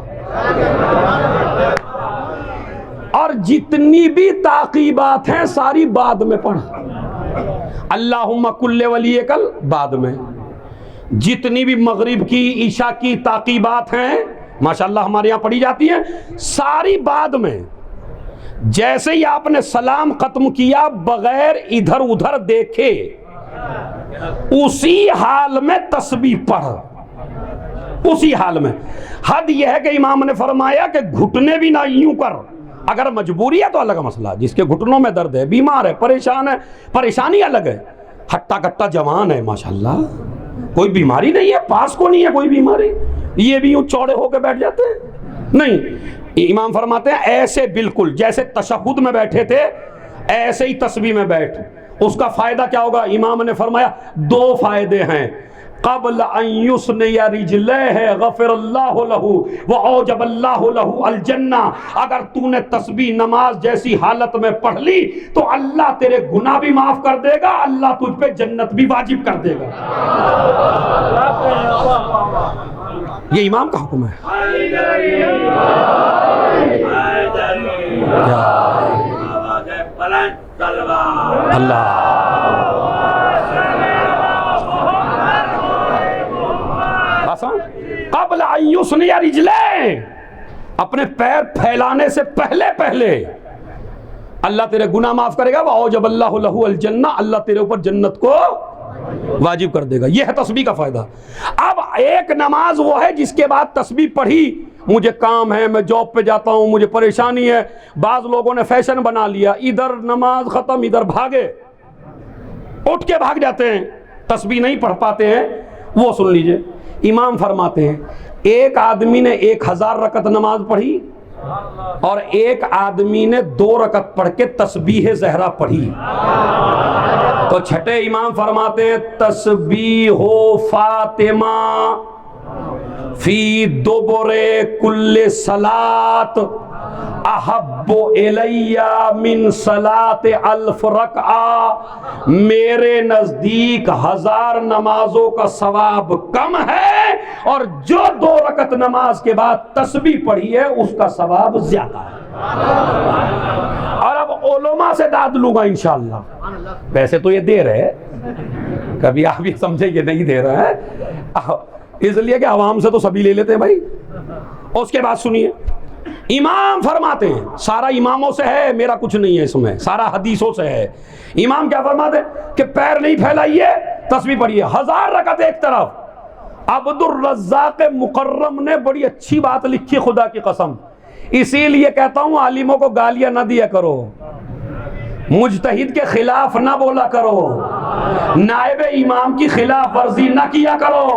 और जितनी भी ताकीबात हैं सारी बाद में पढ़ा। अल्लाहुम्मा कुल्ले वलियकल बाद में, जितनी भी मगरिब की ईशा की ताकीबात हैं माशाअल्लाह हमारे यहाँ पढ़ी जाती हैं, सारी बाद में। जैसे ही आपने सलाम खत्म किया बगैर इधर उधर देखे उसी हाल में तस्बीह पढ़, उसी हाल में। हद यह है कि इमाम ने फरमाया कि घुटने भी ना यूं कर, अगर मजबूरी है तो अलग मसला, जिसके घुटनों में दर्द है, बीमार है, परेशान है, परेशानी अलग है। हट्टा कट्टा जवान है माशाल्लाह, कोई बीमारी नहीं है, पास को नहीं है कोई बीमारी, ये भी यूं चौड़े होकर बैठ जाते हैं नहीं। इमाम फरमाते हैं ऐसे बिल्कुल जैसे तशहुद में बैठे थे ऐसे ही तस्बीह में बैठ। उसका फायदा क्या होगा? इमाम ने फरमाया दो फायदे हैं। क़ब्ल अन युस्निया रिजलैहि गफ़रल्लाहु लहू व औजबल्लाहु लहू अल जन्ना। अगर तूने तस्बीह नमाज जैसी हालत में पढ़ ली तो अल्लाह तेरे गुनाह भी माफ कर देगा, अल्लाह तुझ पे जन्नत भी वाजिब कर देगा। ये इमाम का हुक्म है। अल्लाह क़ब्ल अन युस्निया रिजलैहि, अपने पैर फैलाने से पहले पहले अल्लाह तेरे गुनाह माफ करेगा। व औजबल्लाहु लहू अल जन्ना, अल्लाह तेरे ऊपर जन्नत को वाजिब कर देगा। यह है तस्बीह का फायदा। अब एक नमाज वो है जिसके बाद तस्बीह पढ़ी, मुझे काम है, मैं जॉब पे जाता हूं, मुझे परेशानी है। बाज लोगों ने फैशन बना लिया, इधर नमाज खत्म इधर भागे, उठ के भाग जाते हैं, तस्बीह नहीं पढ़ पाते हैं। वो सुन लीजिए, इमाम फरमाते हैं एक आदमी ने 1000 रकत नमाज पढ़ी और एक आदमी ने 2 रकत पढ़ के तस्बीह ज़हरा पढ़ी। तो छठे इमाम फरमाते हैं तस्बीह हो फातिमा फी दुबुरे कुल्ले सलात अहब्बु इलैया मिन सलात अल्फ रकआ। मेरे नजदीक 1000 नमाजों का सवाब कम है और जो 2 रकत नमाज के बाद तस्बीह पढ़ी है उसका सवाब ज्यादा है। और अब उलमा से दाद लूंगा इंशाअल्लाह। वैसे तो ये दे रहे, कभी आप ये समझे ये नहीं दे रहे हैं, इसलिए कि आवाम से तो सभी ले लेते हैं भाई। उसके बाद सुनिए, इमाम फरमाते हैं, सारा इमामों से है, मेरा कुछ नहीं है इसमें, सारा हदीसों से है। इमाम क्या फरमाते हैं कि पैर नहीं फैलाइए, तस्बीह पढ़िए। 1000 रकत एक तरफ। अब्दुल रज़्ज़ाक़ मुकर्रम ने बड़ी अच्छी बात लिखी, खुदा की कसम, इसीलिए कहता हूं आलिमों को गालियां ना दिया करो, मुजतहिद के खिलाफ ना बोला करो, नायब इमाम की खिलाफ वर्जी ना किया करो।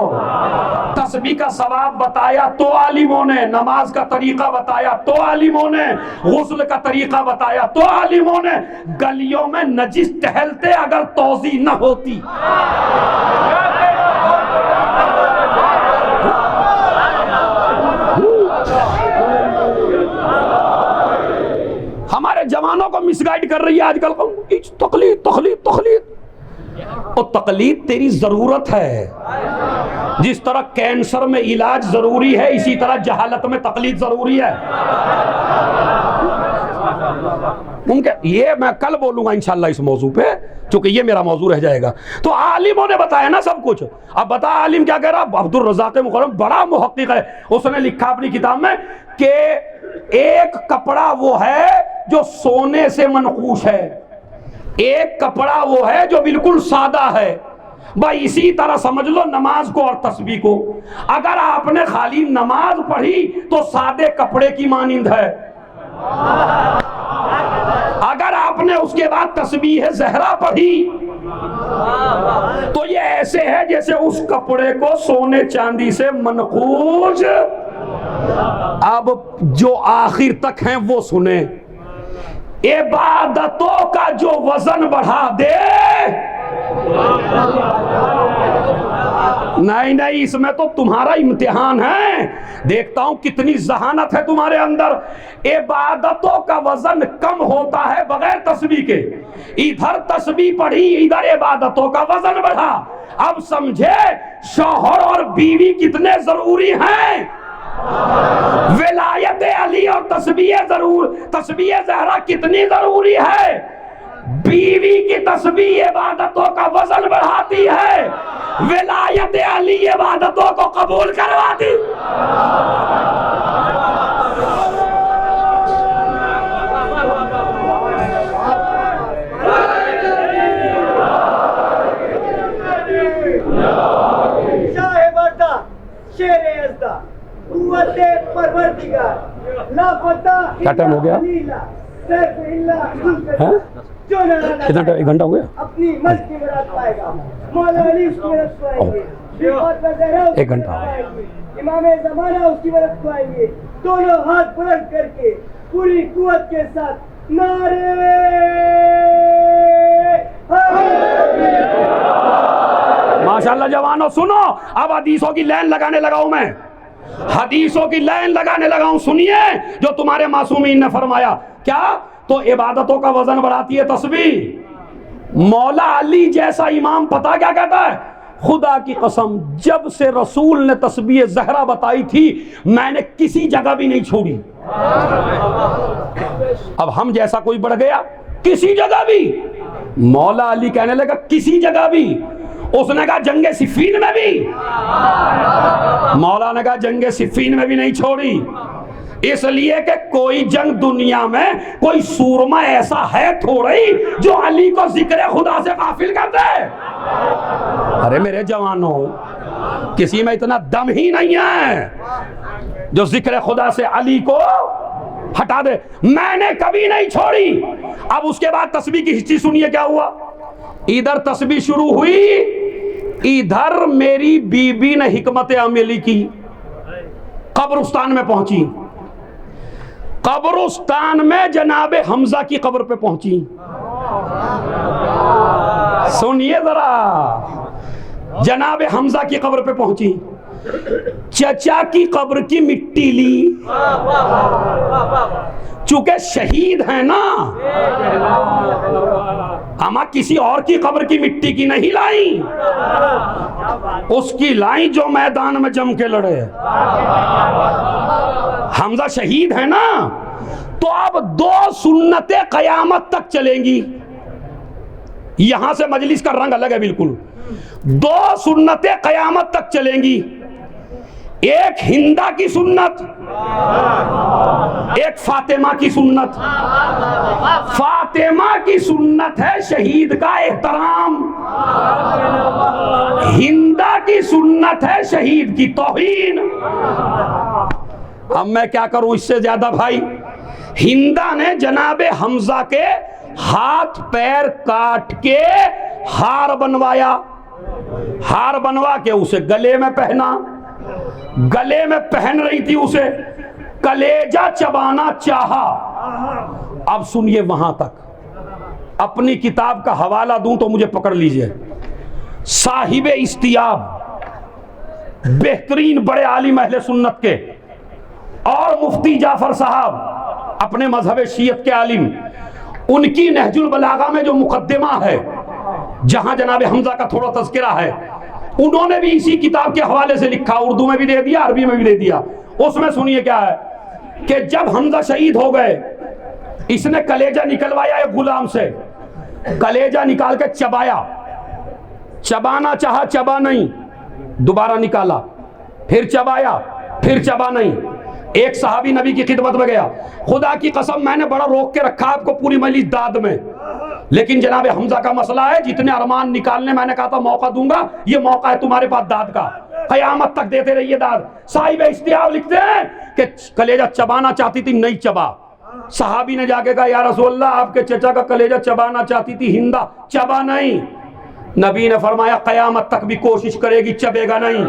तस्बीह का सवाब बताया तो आलिमों ने, नमाज का तरीका बताया तो आलिमों ने, गुस्ल का तरीका बताया तो आलिमों ने। गलियों में नजिस टहलते अगर तौज़ी न होती, हमारे जवानों को मिसगाइड कर रही है आजकल। तकलीद तकलीद तकलीद, और तकलीद तेरी जरूरत है। जिस तरह कैंसर में इलाज जरूरी है, इसी तरह जहालत में तकलीद जरूरी है। ये मैं कल बोलूंगा इंशाल्लाह इस मौजू पे, क्योंकि ये मेरा मौजू रह जाएगा। तो आलिमों ने बताया ना सब कुछ। अब बता आलिम क्या कह रहा? अब्दुल रज़ाक मुकर्रम बड़ा मुहक्किक है, उसने लिखा अपनी किताब में कि एक कपड़ा वो है जो सोने से मनकूश है, एक कपड़ा वो है जो बिल्कुल सादा है। भाई इसी तरह समझ लो नमाज को और तस्बीह को। अगर आपने खाली नमाज पढ़ी तो सादे कपड़े की मानिंद है, अगर आपने उसके बाद तस्बीह ज़हरा पढ़ी तो ये ऐसे है जैसे उस कपड़े को सोने चांदी से मनकूश। अब जो आखिर तक हैं वो सुने। इबादतों का जो वजन बढ़ा दे, नहीं नहीं, इसमें तो तुम्हारा इम्तिहान है। देखता हूं कितनी जहानत है तुम्हारे अंदर। इबादतों का वजन कम होता है बगैर तस्बीह के। इधर तस्बीह पढ़ी, इधर इबादतों का वजन बढ़ा। अब समझे शौहर और बीवी कितने जरूरी हैं। विलायत अली और तस्बीह ज़हरा कितनी जरूरी है। बीवी की तस्बीह इबादतों का वजन बढ़ाती है, विलायत अली इबादतों को कबूल करवाती। क्या टाइम हो गया? कितना टाइम? 1 घंटा हो गया। अपनी मर्ज़ की मुराद पाएगा, मौला अली उसकी मदद पाएंगे, 1 घंटा। इमाम ज़माना उसकी मदद पाएंगे। दोनों हाथ बुलंद करके पूरी कुव्वत के साथ नारे माशाल्लाह। जवानों सुनो, अब हदीसों की लाइन लगाने लगा हूं मैं, हदीसों की लाइन लगाने लगा हूं। सुनिए जो तुम्हारे मासूमीन ने फरमाया। क्या? तो इबादतों का वजन बढ़ाती है तस्बीह। मौला अली जैसा इमाम पता क्या कहता है? खुदा की कसम, जब से रसूल ने तस्बीह ज़हरा बताई थी मैंने किसी जगह भी नहीं छोड़ी। अब हम जैसा कोई बढ़ गया किसी जगह भी। मौला अली कहने लगा किसी जगह भी। उसने कहा जंगे सिफ़ीन में भी, मौला ने कहा जंगे सिफ़ीन में भी नहीं छोड़ी। इसलिए कि कोई जंग दुनिया में कोई सूरमा ऐसा है थोड़ी जो अली को जिक्र खुदा से गाफिल कर दे। अरे मेरे जवानों, किसी में इतना दम ही नहीं है जो जिक्र खुदा से अली को हटा दे। मैंने कभी नहीं छोड़ी। अब उसके बाद तस्बीह की हिस्ट्री सुनिए क्या हुआ। इधर तस्बीह शुरू हुई, इधर मेरी बीबी ने हिकमत अमली की, कब्रिस्तान में पहुंची। कब्रिस्तान में जनाबे हमजा की कब्र पे पहुंची। सुनिए जरा, जनाबे हमजा की कब्र पे पहुंची। चचा की कब्र की मिट्टी ली, चूंकि शहीद है ना, अमा किसी और की कब्र की मिट्टी की नहीं लाई, उसकी लाई जो मैदान में जम के लड़े। हमजा शहीद है ना, तो अब 2 सुन्नतें कयामत तक चलेंगी। यहां से मजलिस का रंग अलग है बिल्कुल। 2 सुन्नतें कयामत तक चलेंगी। एक हिंदा की सुन्नत, एक फातिमा की सुन्नत। फातिमा की सुन्नत है शहीद का एहतराम, हिंदा की सुन्नत है शहीद की तौहीन। अब मैं क्या करूं इससे ज्यादा भाई। हिंदा ने जनाबे हमजा के हाथ पैर काट के हार बनवाया, हार बनवा के उसे गले में पहना। गले में पहन रही थी उसे, कलेजा चबाना चाहा। अब सुनिए वहां तक। अपनी किताब का हवाला दूं तो मुझे पकड़ लीजिए। साहिबे इस्तियाब, बेहतरीन बड़े आलिम अहले सुन्नत के, और मुफ्ती जाफर साहब, अपने मजहब शीयत के आलिम, उनकी नहजुल बलागा में जो मुकद्दमा है, जहां जनाब हमजा का थोड़ा तज़किरा है, उन्होंने भी इसी किताब के हवाले से लिखा, उर्दू में भी दे दिया, अरबी में भी दे दिया। उसमें सुनिए क्या है कि जब हमजा शहीद हो गए, इसने कलेजा निकलवाया एक गुलाम से, कलेजा निकाल के चबाया, चबाना चाहा, चबा नहीं, दोबारा निकाला, फिर चबाया, फिर चबा नहीं। एक सहाबी नबी की खिदमत में गया, खुदा की कसम मैंने बड़ा रोक के रखा आपको पूरी मजलिस दाद में, लेकिन जनाब हमजा का मसला है, जितने अरमान निकालने मैंने कहा था मौका दूंगा, ये मौका है तुम्हारे पास दाद का, कयामत तक देते रहिए दाद। साहिब इस्तियाब लिखते हैं कि कलेजा चबाना चाहती थी, नहीं चबा। सहाबी ने जाके कहा या रसूलल्लाह, आपके चचा का कलेजा चबाना चाहती थी, हिंदा, चबा नहीं। नबी ने फरमाया कयामत तक भी कोशिश करेगी, चबेगा नहीं।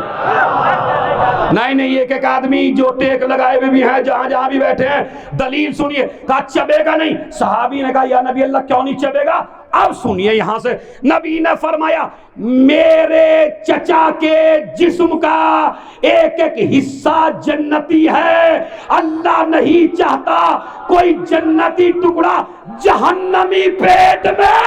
नहीं, एक एक आदमी जो टेक लगाए हुए भी हैं, जहां जहां भी बैठे हैं, दलील सुनिए, कहा चबेगा नहीं। सहाबी ने कहा या नबी अल्लाह क्यों नहीं चबेगा? अब सुनिए यहां से, नबी ने फरमाया मेरे चचा के जिस्म का एक एक हिस्सा जन्नती है, अल्लाह नहीं चाहता कोई जन्नती टुकड़ा जहन्नमी पेट में।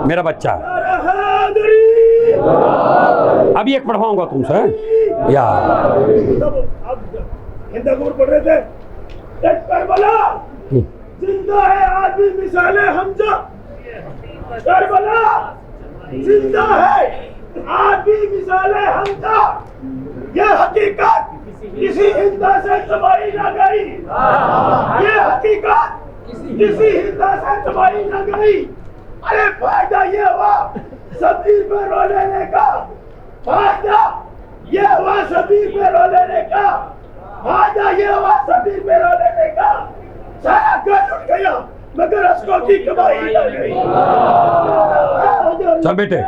मेरा बच्चा अभी एक पढ़वाऊंगा तुमसे यार। पढ़ रहे थे, करबला जिंदा है आदमी मिसाले हमजा, करबला जिंदा है आदमी मिसाले हमजा, यह हकीकत किसी हिंदा से छुपाई ना गई, ये हकीकत किसी हिंदा से छुपाई ना गई। अरे फायदा ये हुआ शबीर पे रो लेने का, फायदा ये हुआ शबीर पे रो लेने का, फायदा ये हुआ शबीर पे रो लेने का। सारा घर उठ गया मगर उसको की कमाई ना गई। चल बेटे,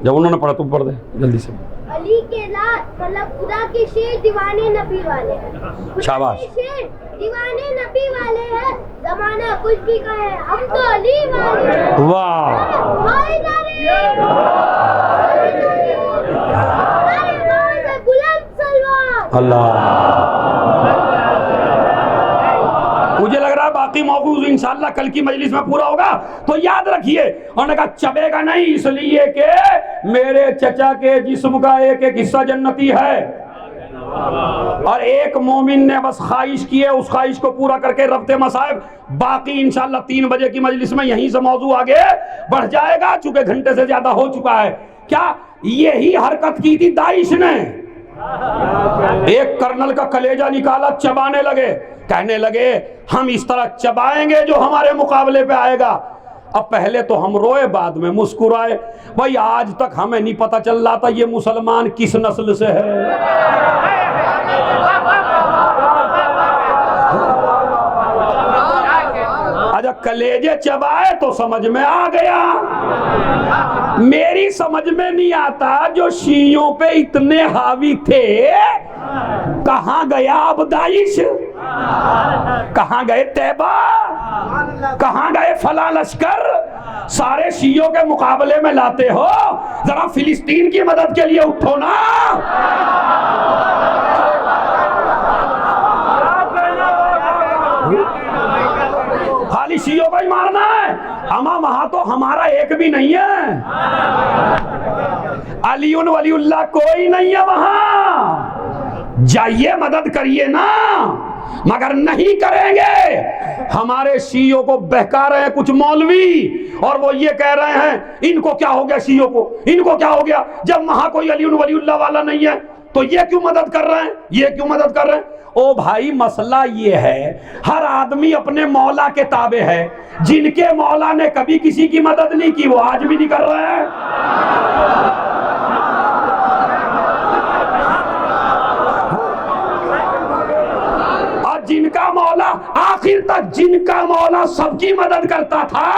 जब उन्होंने पढ़ा तुम पढ़ दे जल्दी से। अली के लाल मतलब खुदा के शेर दीवाने नबी वाले हैं, शाबाश। शेर दीवाने नबी वाले हैं, जमाना कुछ भी कहे हम तो अली वाले हैं। वाह, बुलंद सलवार अल्लाह। मुझे लग रहा है बाकी मौकू इंशाल्लाह कल की मजलिस में पूरा होगा, तो याद रखिए। उन्होंने कहा चबेगा नहीं, इसलिए कि मेरे चचा के जिस्म का एक एक हिस्सा जन्नती है, और एक मोमिन ने बस ख्वाहिश की है, उस ख्वाहिश को पूरा करके रब्ते मसाइब। बाकी इंशाल्लाह 3 बजे की मजलिस में यहीं से मौजू आगे बढ़ जाएगा, चूंकि घंटे से ज्यादा हो चुका है। क्या यही हरकत की थी दाइश ने? एक कर्नल का कलेजा निकाला, चबाने लगे, कहने लगे हम इस तरह चबाएंगे जो हमारे मुकाबले पे आएगा। अब पहले तो हम रोए, बाद में मुस्कुराए। भाई आज तक हमें नहीं पता चल रहा था ये मुसलमान किस नस्ल से है। अच्छा कलेजे चबाए तो समझ में आ गया। मेरी समझ में नहीं आता जो शियों पे इतने हावी थे, कहां गया अब दाइश, कहां गए तैबा, कहां गए फला लश्कर, सारे शियों के मुकाबले में लाते हो, जरा फिलिस्तीन की मदद के लिए उठो ना। खाली शियों को ही मारना है, अमा वहां तो हमारा एक भी नहीं है, अलीउन वलीउल्लाह कोई नहीं है वहां। जाइए मदद करिए ना, मगर नहीं करेंगे। हमारे शियों को बहका रहे हैं कुछ मौलवी, और वो ये कह रहे हैं इनको क्या हो गया, शियों को इनको क्या हो गया, जब वहां कोई अलीउन वलीउल्लाह वाला नहीं है तो ये क्यों मदद कर रहे हैं, ये क्यों मदद कर रहे हैं। ओ भाई मसला ये है, हर आदमी अपने मौला के ताबे है। जिनके मौला ने कभी किसी की मदद नहीं की वो आज भी नहीं कर रहे हैं। और जिनका मौला आखिर तक जिनका मौला सबकी मदद करता था,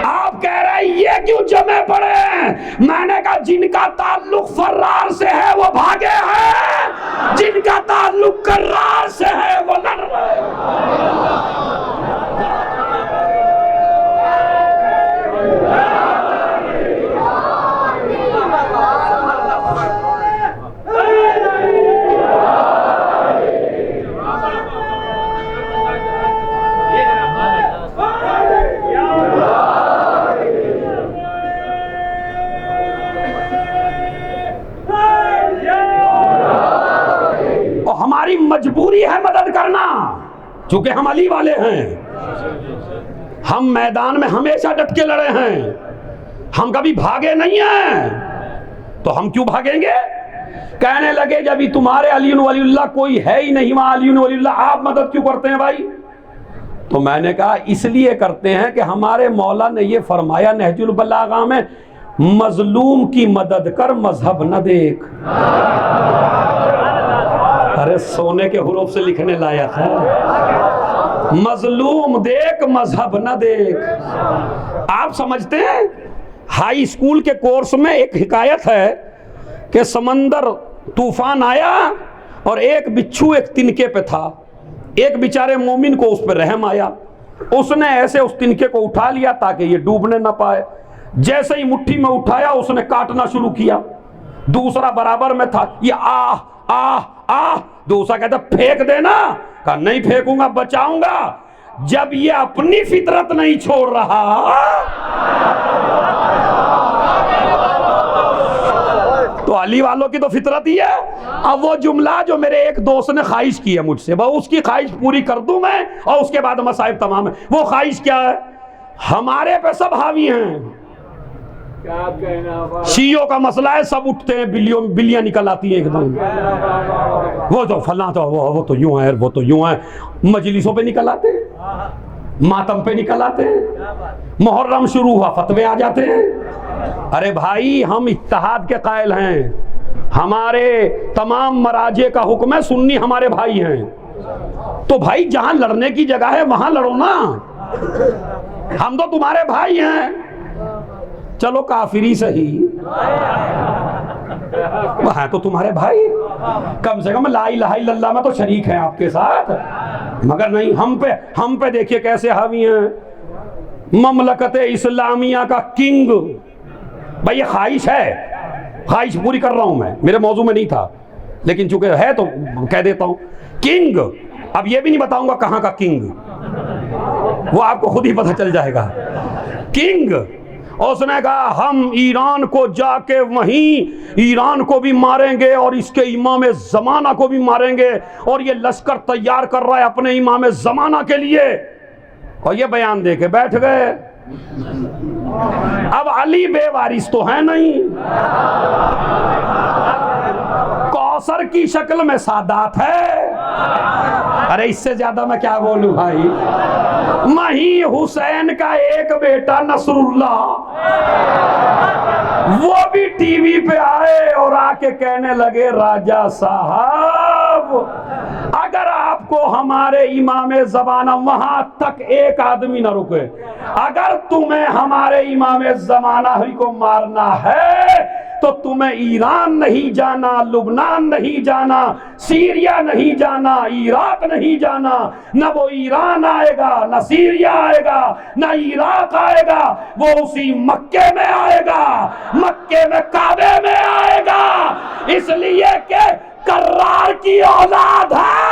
आप कह रहे हैं ये क्यों जमे पड़े हैं? मैंने कहा जिनका ताल्लुक फर्रार से है वो भागे हैं, जिनका ताल्लुक कर्रार से है वो लड़ रहे हैं। हमारी मजबूरी है मदद करना, क्योंकि हम अली वाले हैं। हम मैदान में हमेशा डट के लड़े हैं, हम कभी भागे नहीं हैं। तो हम क्यों भागेंगे? कहने लगे जब तुम्हारे अली वलीउल्लाह कोई है ही नहीं वहां अली वलीउल्लाह, आप मदद क्यों करते हैं भाई? तो मैंने कहा इसलिए करते हैं कि हमारे मौला ने ये फरमाया नहजुल बलागा में, मजलूम की मदद कर मजहब न देख। अरे सोने के हुरूफ से लिखने लायक है, मजलूम देख मजहब न देख। आप समझते हैं हाई स्कूल के कोर्स में एक हिकायत है कि समंदर तूफान आया और एक बिच्छू एक तिनके पे था, एक बेचारे मोमिन को उस पर रहम आया, उसने ऐसे उस तिनके को उठा लिया ताकि ये डूबने ना पाए। जैसे ही मुट्ठी में उठाया उसने काटना शुरू किया, दूसरा बराबर में था, ये आह आह आह, दूसरा कहता फेंक देना, कहा नहीं फेंकूंगा बचाऊंगा। जब ये अपनी फितरत नहीं छोड़ रहा तो अली वालों की तो फितरत ही है। अब वो जुमला जो मेरे एक दोस्त ने ख्वाहिश की है मुझसे, वह उसकी ख्वाहिश पूरी कर दूं मैं और उसके बाद मसाइब तमाम है। वो ख्वाहिश क्या है? हमारे पे सब हावी हैं, शियों का मसला है, सब उठते हैं, बिल्लियां निकल आती हैं एकदम, वो तो फला तो वो तो यूं है, वो तो यूं है। मजलिसों पे निकल आते हैं, मातम पे निकल आते हैं, मुहर्रम शुरू हुआ फतवे आ जाते हैं। अरे भाई हम इत्तेहाद के कायल हैं, हमारे तमाम मराजे का हुक्म है, सुन्नी हमारे भाई हैं। तो भाई जहां लड़ने की जगह है वहां लड़ो ना, हम तो तुम्हारे भाई हैं। चलो काफिरी सही, वह तो तुम्हारे भाई, कम से कम ला इलाहा इल्लल्लाह में तो शरीक है आपके साथ, मगर नहीं हम पे देखिए कैसे हावी हैं। ममलकत इस्लामिया का किंग, भाई ये ख्वाहिश है, ख्वाहिश पूरी कर रहा हूं मैं, मेरे मौजू में नहीं था लेकिन चूंकि है तो कह देता हूं। किंग, अब ये भी नहीं बताऊंगा कहां का किंग, वो आपको खुद ही पता चल जाएगा। किंग, उसने कहा हम ईरान को जाके वहीं ईरान को भी मारेंगे और इसके इमाम ज़माना को भी मारेंगे, और ये लश्कर तैयार कर रहा है अपने इमाम ज़माना के लिए, और ये बयान दे के बैठ गए। अब अली बेवारिस तो है नहीं, कौसर की शक्ल में सादात है। अरे इससे ज्यादा मैं क्या बोलूं भाई। मही हुसैन का एक बेटा नसरुल्लाह, वो भी टीवी पे आए और आके कहने लगे राजा साहब अगर आपको हमारे इमाम ज़माना, वहां तक एक आदमी ना रुके, अगर तुम्हें हमारे इमाम ज़माना ही को मारना है तो तुम्हें ईरान नहीं जाना, लुबनान नहीं जाना, सीरिया नहीं जाना, इराक नहीं जाना। न वो ईरान आएगा, न सीरिया आएगा, न इराक आएगा, वो उसी मक्के में आएगा, मक्के में काबे में आएगा, इसलिए कि कर्रार की औलाद है।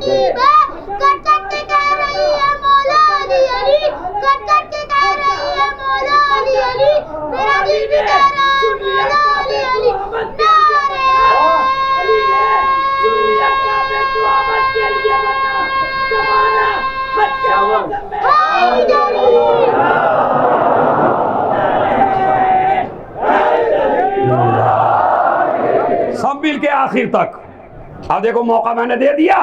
अजीब है, कट कट के कह रही है मौला अली अली, कट कट के कह रही है मौला अली अली, मेरा दिल भी कह रहा है मौला अली अली। नारे सब मिल के आखिर तक। अब देखो मौका मैंने दे दिया,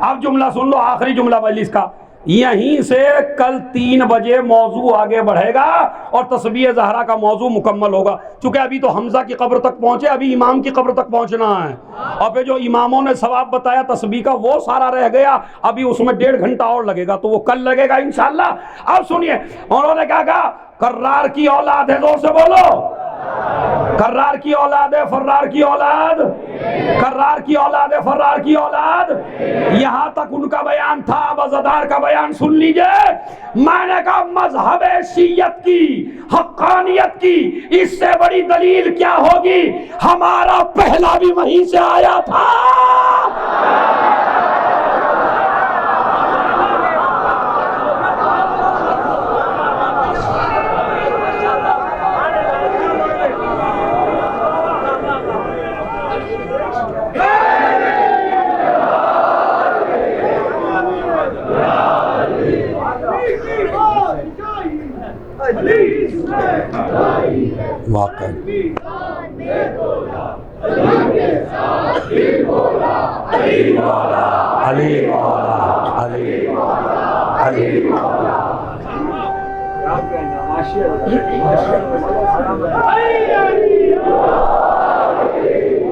अब जुमला सुन लो, आखिरी जुमला मजलिस का। यहीं से कल 3 बजे मौजू आगे बढ़ेगा और तस्बीह ज़हरा का मौजू मुकम्मल होगा। चूंकि अभी तो हमजा की कब्र तक पहुंचे, अभी इमाम की कब्र तक पहुंचना है, और फिर जो इमामों ने सवाब बताया तस्बीह का वो सारा रह गया, अभी उसमें 1.5 घंटा और लगेगा, तो वो कल लगेगा इंशाअल्लाह। अब सुनिए उन्होंने क्या कहा, कर्रार की औलाद है, जोर से बोलो, कर्रार की औलाद है, फर्रार की औलाद, कर्रार की औलाद है, फर्रार की औलाद। यहां तक उनका बयान था। अब अज़दार का बयान सुन लीजिए। मैंने कहा मजहब शियत की, हक्कानियत की इससे बड़ी दलील क्या होगी, हमारा पहला भी वहीं से आया था।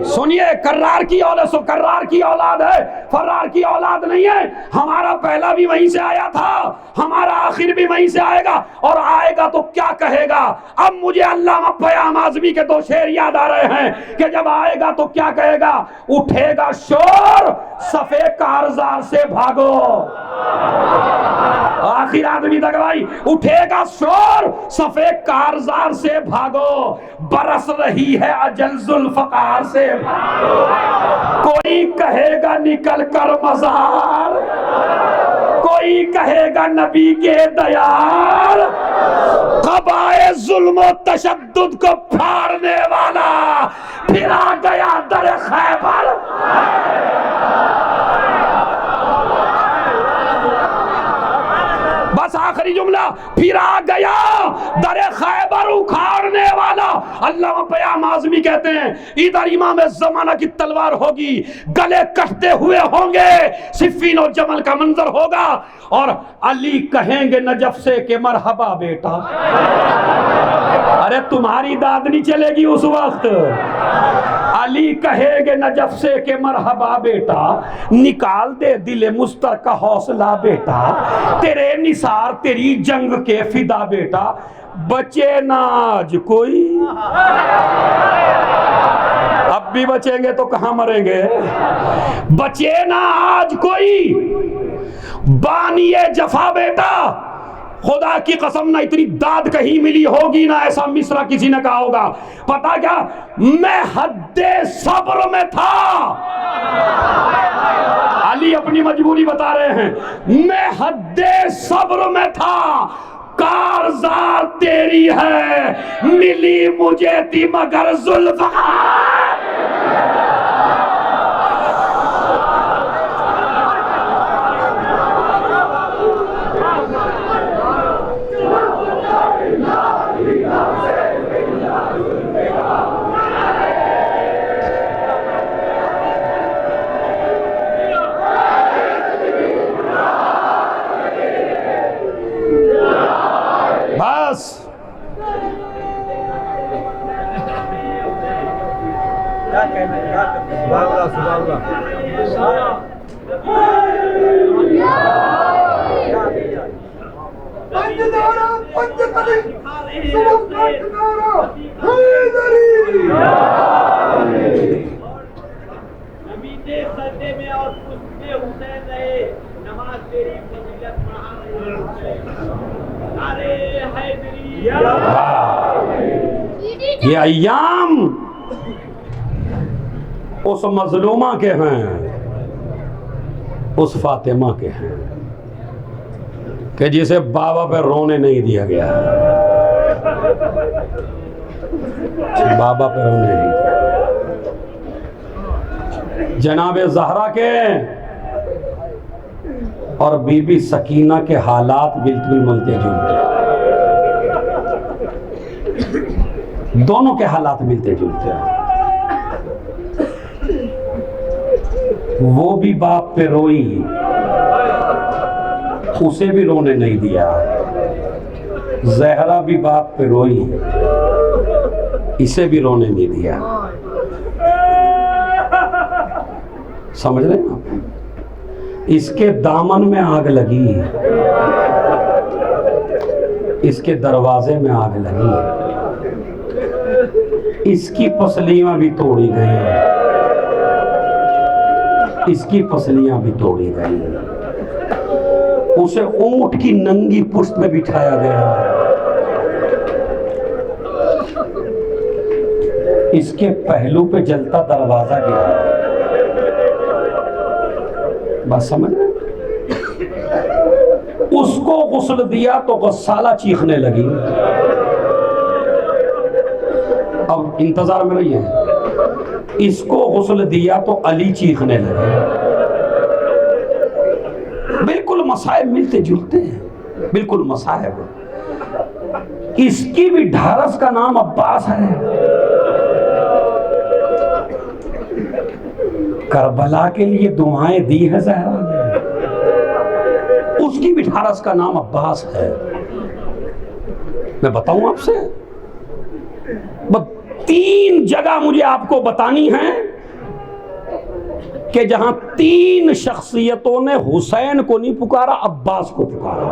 सुनिए, कर्रार की औलाद, सो कर्रार की औलाद है, फर्रार की औलाद नहीं है। हमारा पहला भी वहीं से आया था, हमारा आखिर भी वहीं से आएगा, और आएगा तो क्या कहेगा। अब मुझे अल्लामा क़याम आज़मी के 2 शेर याद आ रहे हैं कि जब आएगा तो क्या कहेगा, उठेगा शोर सफे कारज़ार से भागो। आखिर आदमी तक भाई, उठेगा शोर सफे कारज़ार से भागो, बरस रही है अजल जुल्फ़कार से भागो। कोई कहेगा निकल कर मज़ार, कोई कहेगा नबी के दयार, कब आए जुल्म तशद्दुद को फाड़ने वाला, फिर आ गया दर खैबर। बस आखिरी जुमला, फिर आ गया दर खैबर उखाड़ने वाला। अल्लामा क़याम आज़मी कहते हैं इधर इमाम ज़माना की तलवार होगी, गले कटते हुए होंगे, सिफ़ीन और जमल का मंजर होगा, और अली कहेंगे नजफ से कि मरहबा बेटा। अरे तुम्हारी दाद नहीं चलेगी उस वक्त। अली कहेंगे नजफ से कि मरहबा बेटा, निकाल दे दिले मुस्तर का हौसला बेटा, तेरे निसार तेरी जंग के फिदा बेटा, बचे ना आज कोई। अब भी बचेंगे तो कहां मरेंगे। बचे ना आज कोई बानिए जफा बेटा, खुदा की कसम ना इतनी दाद कहीं मिली होगी ना ऐसा मिसरा किसी ने कहा होगा। पता क्या, मैं हद्दे सब्र में था। अली अपनी मजबूरी बता रहे हैं, मैं हद्दे सब्र में था, कारज़ार तेरी है, मिली मुझे थी मगर जुल्फ़कार। बस क्या कहना सजदे में और उसमें हुसैन रहे, नमाज तेरी फजीलत बढ़ा रहे। अरे हैदरी ये अय्याम उस मजलूमा के हैं उस फातिमा के हैं कि जिसे बाबा पे रोने नहीं दिया गया, बाबा पे रोने नहीं दिया। जनाबे ज़हरा के और बीबी सकीना के हालात बिल्कुल मिलते जुलते, दोनों के हालात मिलते जुलते हैं। वो भी बाप पे रोई, उसे भी रोने नहीं दिया। ज़हरा भी बाप पे रोई, इसे भी रोने नहीं दिया। समझ रहे हैं आप? इसके दामन में आग लगी, इसके दरवाजे में आग लगी, इसकी पसलियां भी तोड़ी गई, इसकी पसलियां भी तोड़ी गई। उसे ऊंट की नंगी पुष्ट में बिठाया गया, इसके पहलू पे जलता दरवाजा गिरा। बात समझ रहे? उसको गुस्ल दिया तो गस्साला चीखने लगी। अब इंतजार में रही है। इसको गुस्ल दिया तो अली चीखने लगे। बिल्कुल मसाइब मिलते जुलते हैं, बिल्कुल मसाइब। इसकी भी ढारस का नाम अब्बास है। करबला के लिए दुआएं दी है ज़हरा ने, उसकी भी ढारस का नाम अब्बास है। मैं बताऊं आपसे, 3 जगह मुझे आपको बतानी है कि जहां 3 शख्सियतों ने हुसैन को नहीं पुकारा, अब्बास को पुकारा।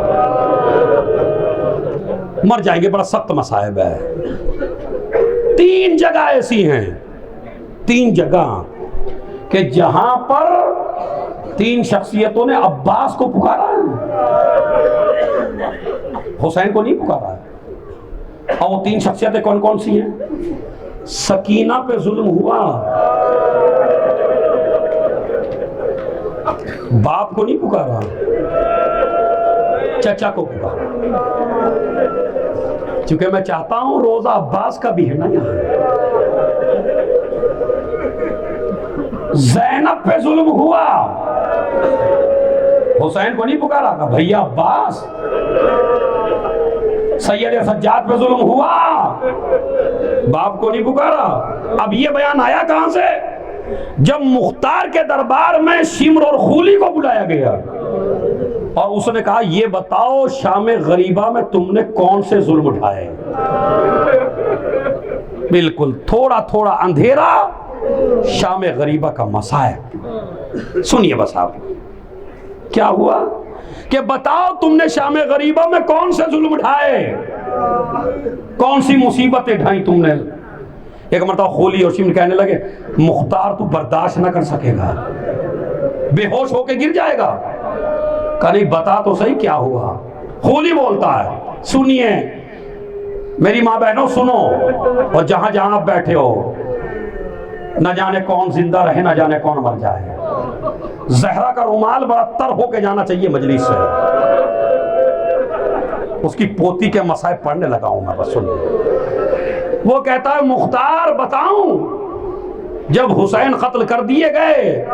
मर जाएंगे, बड़ा सख्त मसाइब है। 3 जगह ऐसी हैं, 3 जगह कि जहां पर 3 शख्सियतों ने अब्बास को पुकारा है, हुसैन को नहीं पुकारा है। और वो 3 शख्सियतें कौन कौन सी हैं? सकीना पे जुल्म हुआ, बाप को नहीं पुकारा, चचा को पुकारा। क्योंकि मैं चाहता हूं रोजा अब्बास का भी है ना यहाँ। ज़ैनब पे जुल्म हुआ, हुसैन को नहीं पुकारा, कहा भैया अब्बास। सैयद सज्जाद पे जुल्म हुआ, बाप को नहीं पुकारा। अब ये बयान आया कहां से? जब मुख्तार के दरबार में शिम्र और खूली को बुलाया गया और उसने कहा ये बताओ शाम गरीबा में तुमने कौन से जुल्म उठाए। बिल्कुल थोड़ा थोड़ा अंधेरा, शाम गरीबा का मसाइब। सुनिए बस आप, क्या हुआ कि बताओ तुमने शाम गरीबा में कौन से जुल्म उठाए, कौन सी मुसीबतें ढाई तुमने। एक मरतबा खोली और शिम्र कहने लगे मुख्तार तू बर्दाश्त ना कर सकेगा, बेहोश होके गिर जाएगा। कहा नहीं बता तो सही क्या हुआ। खोली बोलता है सुनिए मेरी माँ बहनों सुनो, और जहां जहां आप बैठे हो न जाने कौन जिंदा रहे न जाने कौन मर जाए। ज़हरा का रुमाल बड़ा तर होके जाना चाहिए मजलिस से। उसकी पोती के मसाइब पढ़ने लगा हूं मैं, बस सुनिए। वो कहता है मुख्तार बताऊं, जब हुसैन कत्ल कर दिए गए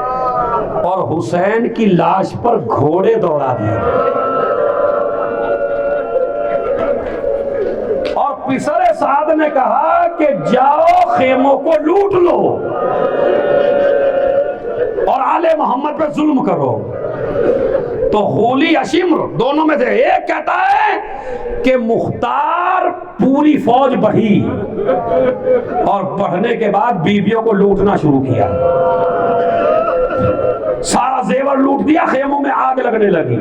और हुसैन की लाश पर घोड़े दौड़ा दिए और पिसरे साद ने कहा कि जाओ खेमों को लूट लो और आले मोहम्मद पे जुल्म करो, तो होली अशिम्र दोनों में से एक कहता है कि मुख्तार पूरी फौज बढ़ी और बढ़ने के बाद बीवियों को लूटना शुरू किया, सारा जेवर लूट दिया, खेमों में आग लगने लगी।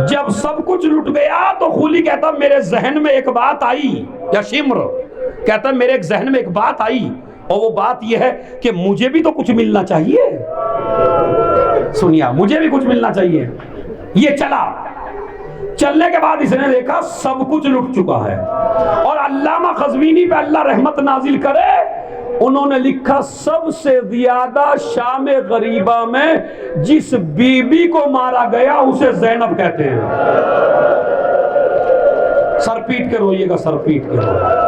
जब सब कुछ लुट गया तो खूली कहता मेरे जहन में एक बात आई, या शिम्र कहता मेरे एक जहन में एक बात आई, और वो बात यह है कि मुझे भी तो कुछ मिलना चाहिए। सुनिया, मुझे भी कुछ मिलना चाहिए। ये चला, चलने के बाद इसने देखा सब कुछ लुट चुका है। और अल्लामा क़ज़वीनी पे अल्लाह रहमत नाजिल करे, उन्होंने लिखा सबसे ज्यादा शाम गरीबा में जिस बीबी को मारा गया उसे ज़ैनब कहते हैं। सर पीट के रोइएगा, सर पीट के रोइएगा।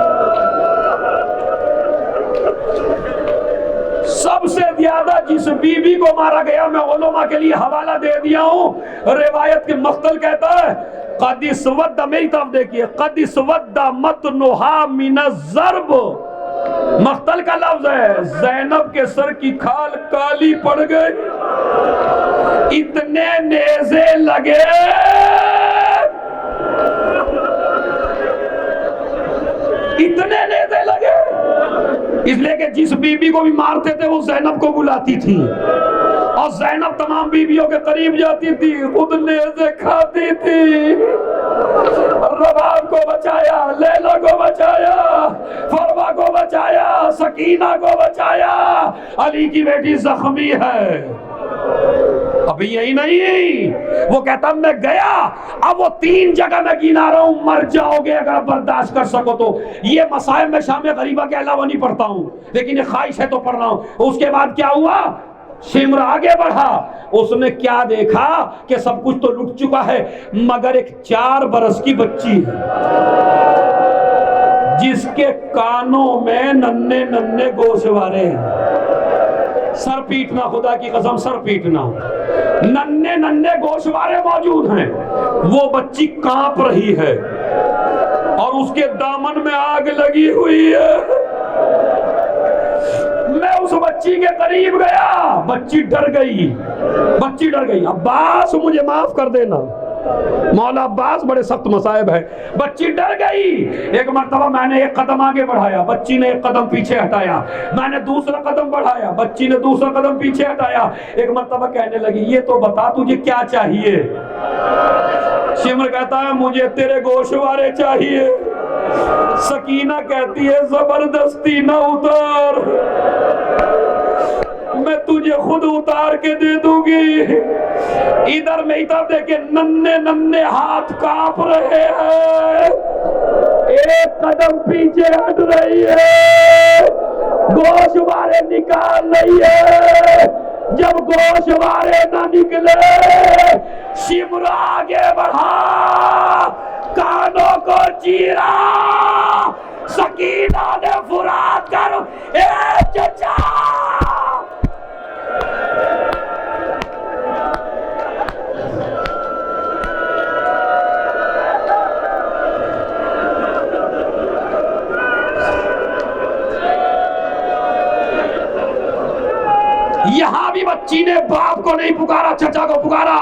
सबसे ज्यादा जिस बीबी को मारा गया, मैं उलमा के लिए हवाला दे दिया हूं, रिवायत के मख्तल कहता है कदिसवद्दा, मेरी तरफ देखिए, कदिसवद्दा मतनुहा मिनज़्ज़र्ब, मख्तल का लफ्ज है। ज़ैनब के सर की खाल काली पड़ गई, इतने नेज़े लगे, इतने नेज़े लगे, इसलिए कि जिस बीबी को भी मारते थे वो ज़ैनब को बुलाती थी, और ज़ैनब तमाम बीबियों के करीब जाती थी, खुद नेज़े खाती थी। रबाब को बचाया, लैला को बचाया, फरवा को बचाया, सकीना को बचाया, अली की बेटी जख्मी है। अभी यही नहीं, वो कहता मैं गया, अब वो 3 जगह मैं गिना रहा हूं, मर जाओगे अगर बर्दाश्त कर सको तो। ये मसाइब में शाम गरीबा के अलावा नहीं पढ़ता हूं, लेकिन ये ख्वाहिश है तो पढ़ रहा हूं। उसके बाद क्या हुआ, शिम्र आगे बढ़ा, उसने क्या देखा कि सब कुछ तो लुट चुका है, मगर एक 4 बरस की बच्ची है जिसके कानों में नन्हे नन्हे गोशवारे हैं। सर पीटना, खुदा की कसम सर पीटना, नन्हे नन्हे गोशवारे मौजूद हैं। वो बच्ची कांप रही है और उसके दामन में आग लगी हुई है। मैं उस बच्ची के करीब गया, बच्ची डर गई, बच्ची डर गई। अब्बास मुझे माफ कर देना, मौला अब्बास बड़े सख्त मसाइब है। बच्ची डर गई। एक मर्तबा मैंने 1 कदम आगे बढ़ाया, बच्ची ने 1 कदम पीछे हटाया, मैंने दूसरा कदम बढ़ाया, बच्ची ने दूसरा कदम पीछे हटाया। एक मर्तबा कहने लगी ये तो बता तुझे क्या चाहिए। शिम्र कहता है मुझे तेरे गोशवारे चाहिए। सकीना कहती है जबरदस्ती न उतार, मैं तुझे खुद उतार के दे दूंगी। इधर मेरी तरफ देखे, नन्हे नन्हे हाथ कांप रहे हैं, 1 कदम पीछे हट रही है, गोशवारे निकाल रही है। जब गोशवारे न निकले, शिम्र आगे बढ़ा, कानों को चीरा, सकीना ने फुरात कर ए चचा, यहां भी बच्ची ने बाप को नहीं पुकारा, चचा को पुकारा।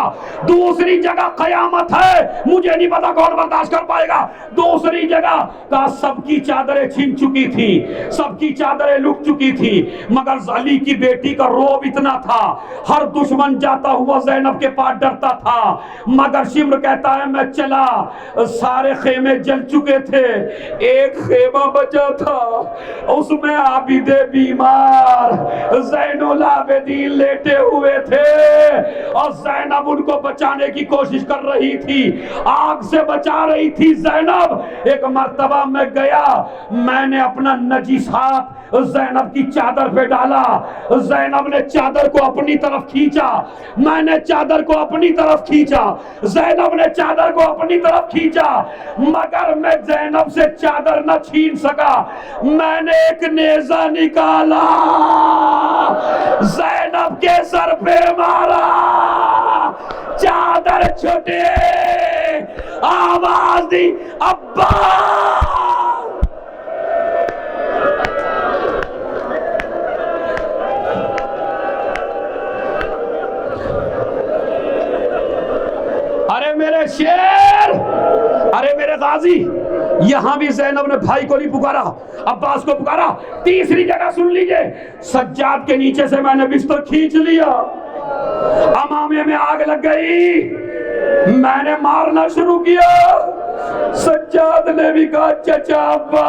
दूसरी जगह कयामत है, मुझे नहीं पता कौन बर्दाश्त कर पाएगा। दूसरी जगह का सबकी चादरें छीन चुकी थी, सबकी चादरें लुट चुकी थी, मगर अली की बेटी का रोब इतना था, हर दुश्मन जाता हुआ ज़ैनब के पास डरता था। मगर शिम्र कहता है मैं चला, सारे खेमे जल चुके थे, एक खेमा बचा था, उसमें आबिदे बीमार ज़ैनुल आबिदीन लेटे हुए थे, और ज़ैनब उनको बचाने की कोशिश कर रही थी, आग से बचा रही थी ज़ैनब। एक मर्तबा मैं गया, मैंने अपना नजीस हाथ ज़ैनब की चादर पे डाला, ज़ैनब ने चादर को अपनी तरफ खींचा, मैंने चादर को अपनी तरफ खींचा, ज़ैनब ने चादर को अपनी तरफ खींचा, मगर मैं ज़ैनब से चादर न छीन सका। मैंने एक नेज़ा निकाला, ज़ैनब के सर पे मारा, चादर छूटे, आवाज दी अब्बा। अरे मेरे शेर, अरे मेरे गाजी, यहां भी ज़ैनब ने भाई को नहीं पुकारा, अब्बास को पुकारा। तीसरी जगह सुन लीजिए, सज्जाद के नीचे से मैंने बिस्तर खींच लिया, अमामे में आग लग गई, मैंने मारना शुरू किया। सज्जाद ने भी कहा चचा अब्बा।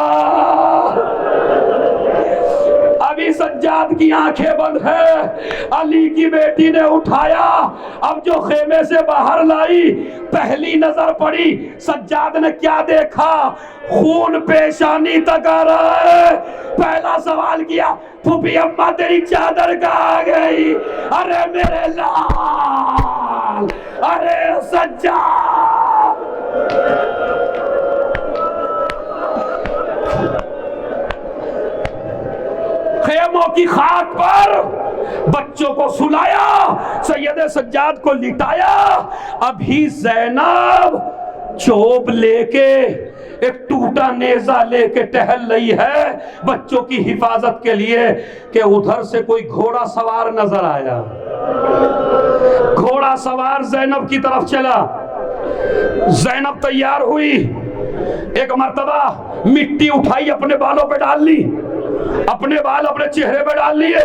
अब अभी सज्जाद की आंखें बंद है। अली की बेटी ने उठाया, अब जो खेमे से बाहर लाई, पहली नजर पड़ी, सज्जाद ने क्या देखा? खून पेशानी तक आ रहा है। पहला सवाल किया, फूफी अम्मा तेरी चादर कहाँ आ गई? अरे मेरे लाल, अरे सज्जाद। खेमों की खाक पर बच्चों को सुलाया, सैयद सज्जाद को लिटाया। अभी ज़ैनब चोप लेके, एक टूटा नेजा लेके टहल रही है बच्चों की हिफाजत के लिए कि उधर से कोई घोड़ा सवार नजर आया। घोड़ा सवार ज़ैनब की तरफ चला। ज़ैनब तैयार हुई, एक मर्तबा मिट्टी उठाई, अपने बालों पे डाल ली, अपने बाल अपने चेहरे पे डाल लिए।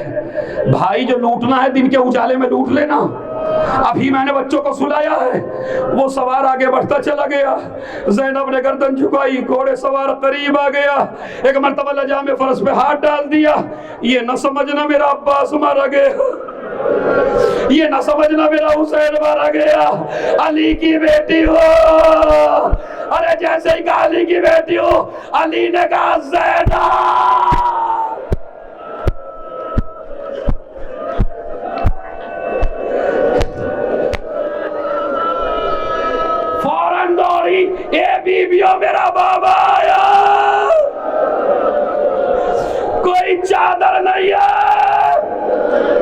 भाई जो लूटना है दिन के उजाले में लूट लेना। अभी मैंने बच्चों को सुलाया है। वो सवार आगे बढ़ता चला गया। ज़ैनब ने गर्दन झुकाई, घोड़े सवार करीब आ गया। एक मर्तबा लजा में फर्श पे हाथ डाल दिया। ये न समझना मेरा अब्बास मारा गया, ये न समझना मेरा हुसैन मारा गया। अली की बेटी हो। अरे जैसे ही कहा अली की बेटी हो, अली ने कहा ज़ैनब। फौरन दौड़ी, ए बीबियों मेरा बाबा आया, कोई चादर नहीं है।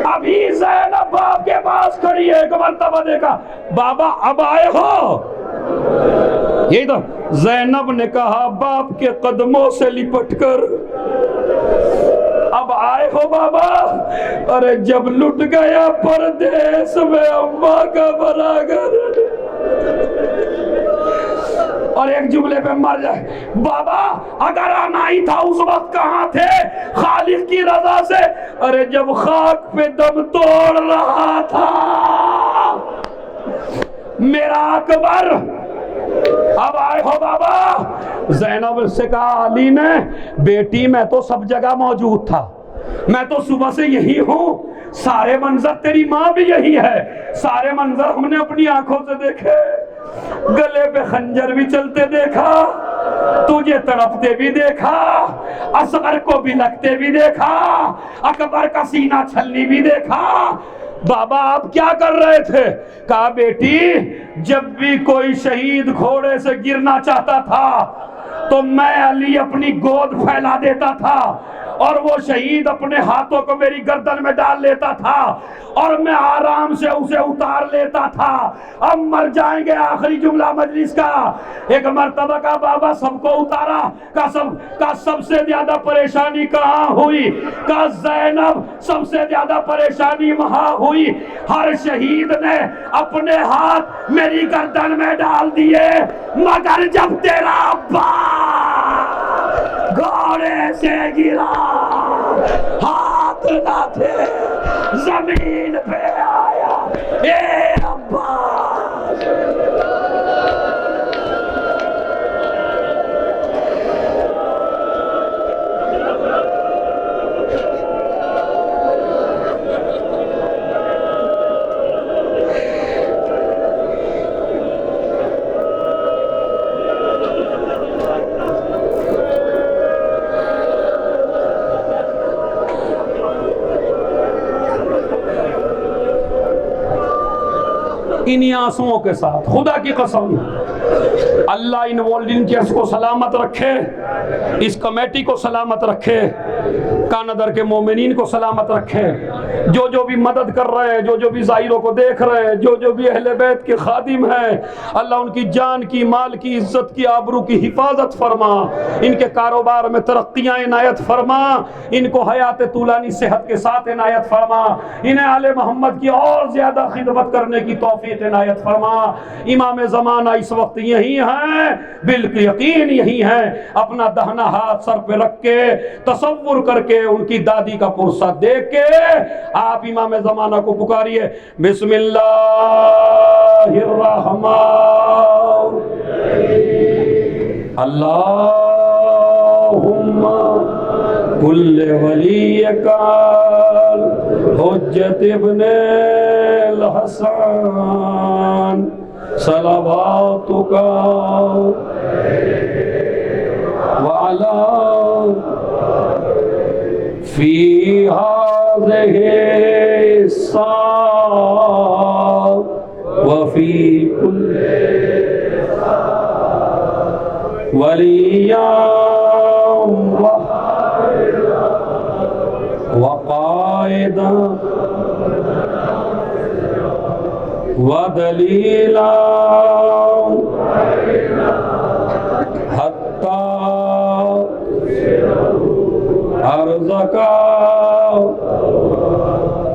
अभी ज़ैनब बाप के पास खड़ी है। एक मर्तबा देखा, बाबा अब आए हो? यही तो ज़ैनब ने कहा बाप के कदमों से लिपटकर, अब आए हो बाबा? अरे जब लुट गया परदेश में अम्मा का बरागर। और एक जुमले पे मर जाए, बाबा अगर आना ही था उस वक्त कहाँ थे? खालिक की रजा से। अरे जब खाक पे दम तोड़ रहा था मेरा अकबर, अब आए हो बाबा? ज़ैनब से कहा अली ने, बेटी मैं तो सब जगह मौजूद था, मैं तो सुबह से यही हूँ। सारे मंजर, तेरी माँ भी यही है, सारे मंजर हमने अपनी आंखों से देखे। गले पे खंजर भी चलते देखा, तुझे तड़पते भी देखा, असगर को भी लगते भी देखा, अकबर का सीना छलनी भी देखा। बाबा आप क्या कर रहे थे? कहा बेटी जब भी कोई शहीद घोड़े से गिरना चाहता था तो मैं अली अपनी गोद फैला देता था और वो शहीद अपने हाथों को मेरी गर्दन में डाल लेता था और मैं आराम से उसे उतार लेता था। अब मर जाएंगे, आखिरी जुमला मजलिस का। एक मर्तबा का बाबा सबको उतारा, का सबसे ज्यादा परेशानी कहाँ हुई? का ज़ैनब सबसे ज्यादा परेशानी वहां हुई। हर शहीद ने अपने हाथ मेरी गर्दन में डाल दिए, मगर जब तेरा अब्बा घोड़े से गिरा, हाथ ना थे, जमीन पे आया, ए अब्बास। इन्हीं आंसुओं के साथ खुदा की कसम, अल्लाह इन वॉलंटियर्स को सलामत रखे, इस कमेटी को सलामत रखे, कानदर के मोमिनीन को सलामत रखे, जो जो भी मदद कर रहे हैं, जो जो भी ज़ायरों को देख रहे हैं, जो जो भी अहले बैत के खादिम हैं, अल्लाह उनकी जान की, माल की, इज्जत की, आबरू की हिफाजत फरमा, इनके कारोबार में तरक्कियाँ इनायत फरमा, इनको हयात तूलानी सेहत के साथ इनायत फरमा, इन्हें आले मोहम्मद की और ज़्यादा खिदमत करने की तौफीक इनायत फरमा। इमाम ज़माना इस वक्त यही हैं, बिल्कुल यकीन यही हैं। अपना दाहिना हाथ सर पे रख के तसव्वुर करके उनकी दादी का पुरसा देख के आप इमाम ज़माना को पुकारिए, बिस्मिल्लाहिर्रहमान। अल्लाहुम्मा कुल्ले वली काल हुज्जत इब्ने हसन सलावातुका वाला फी हाज़िहि साअ व फी कुल्ले वलिय्यन व क़ाइदा व दलीला हत्ता अर्ज़का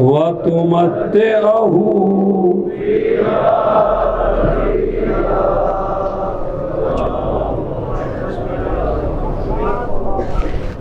व तुमत्तिअहु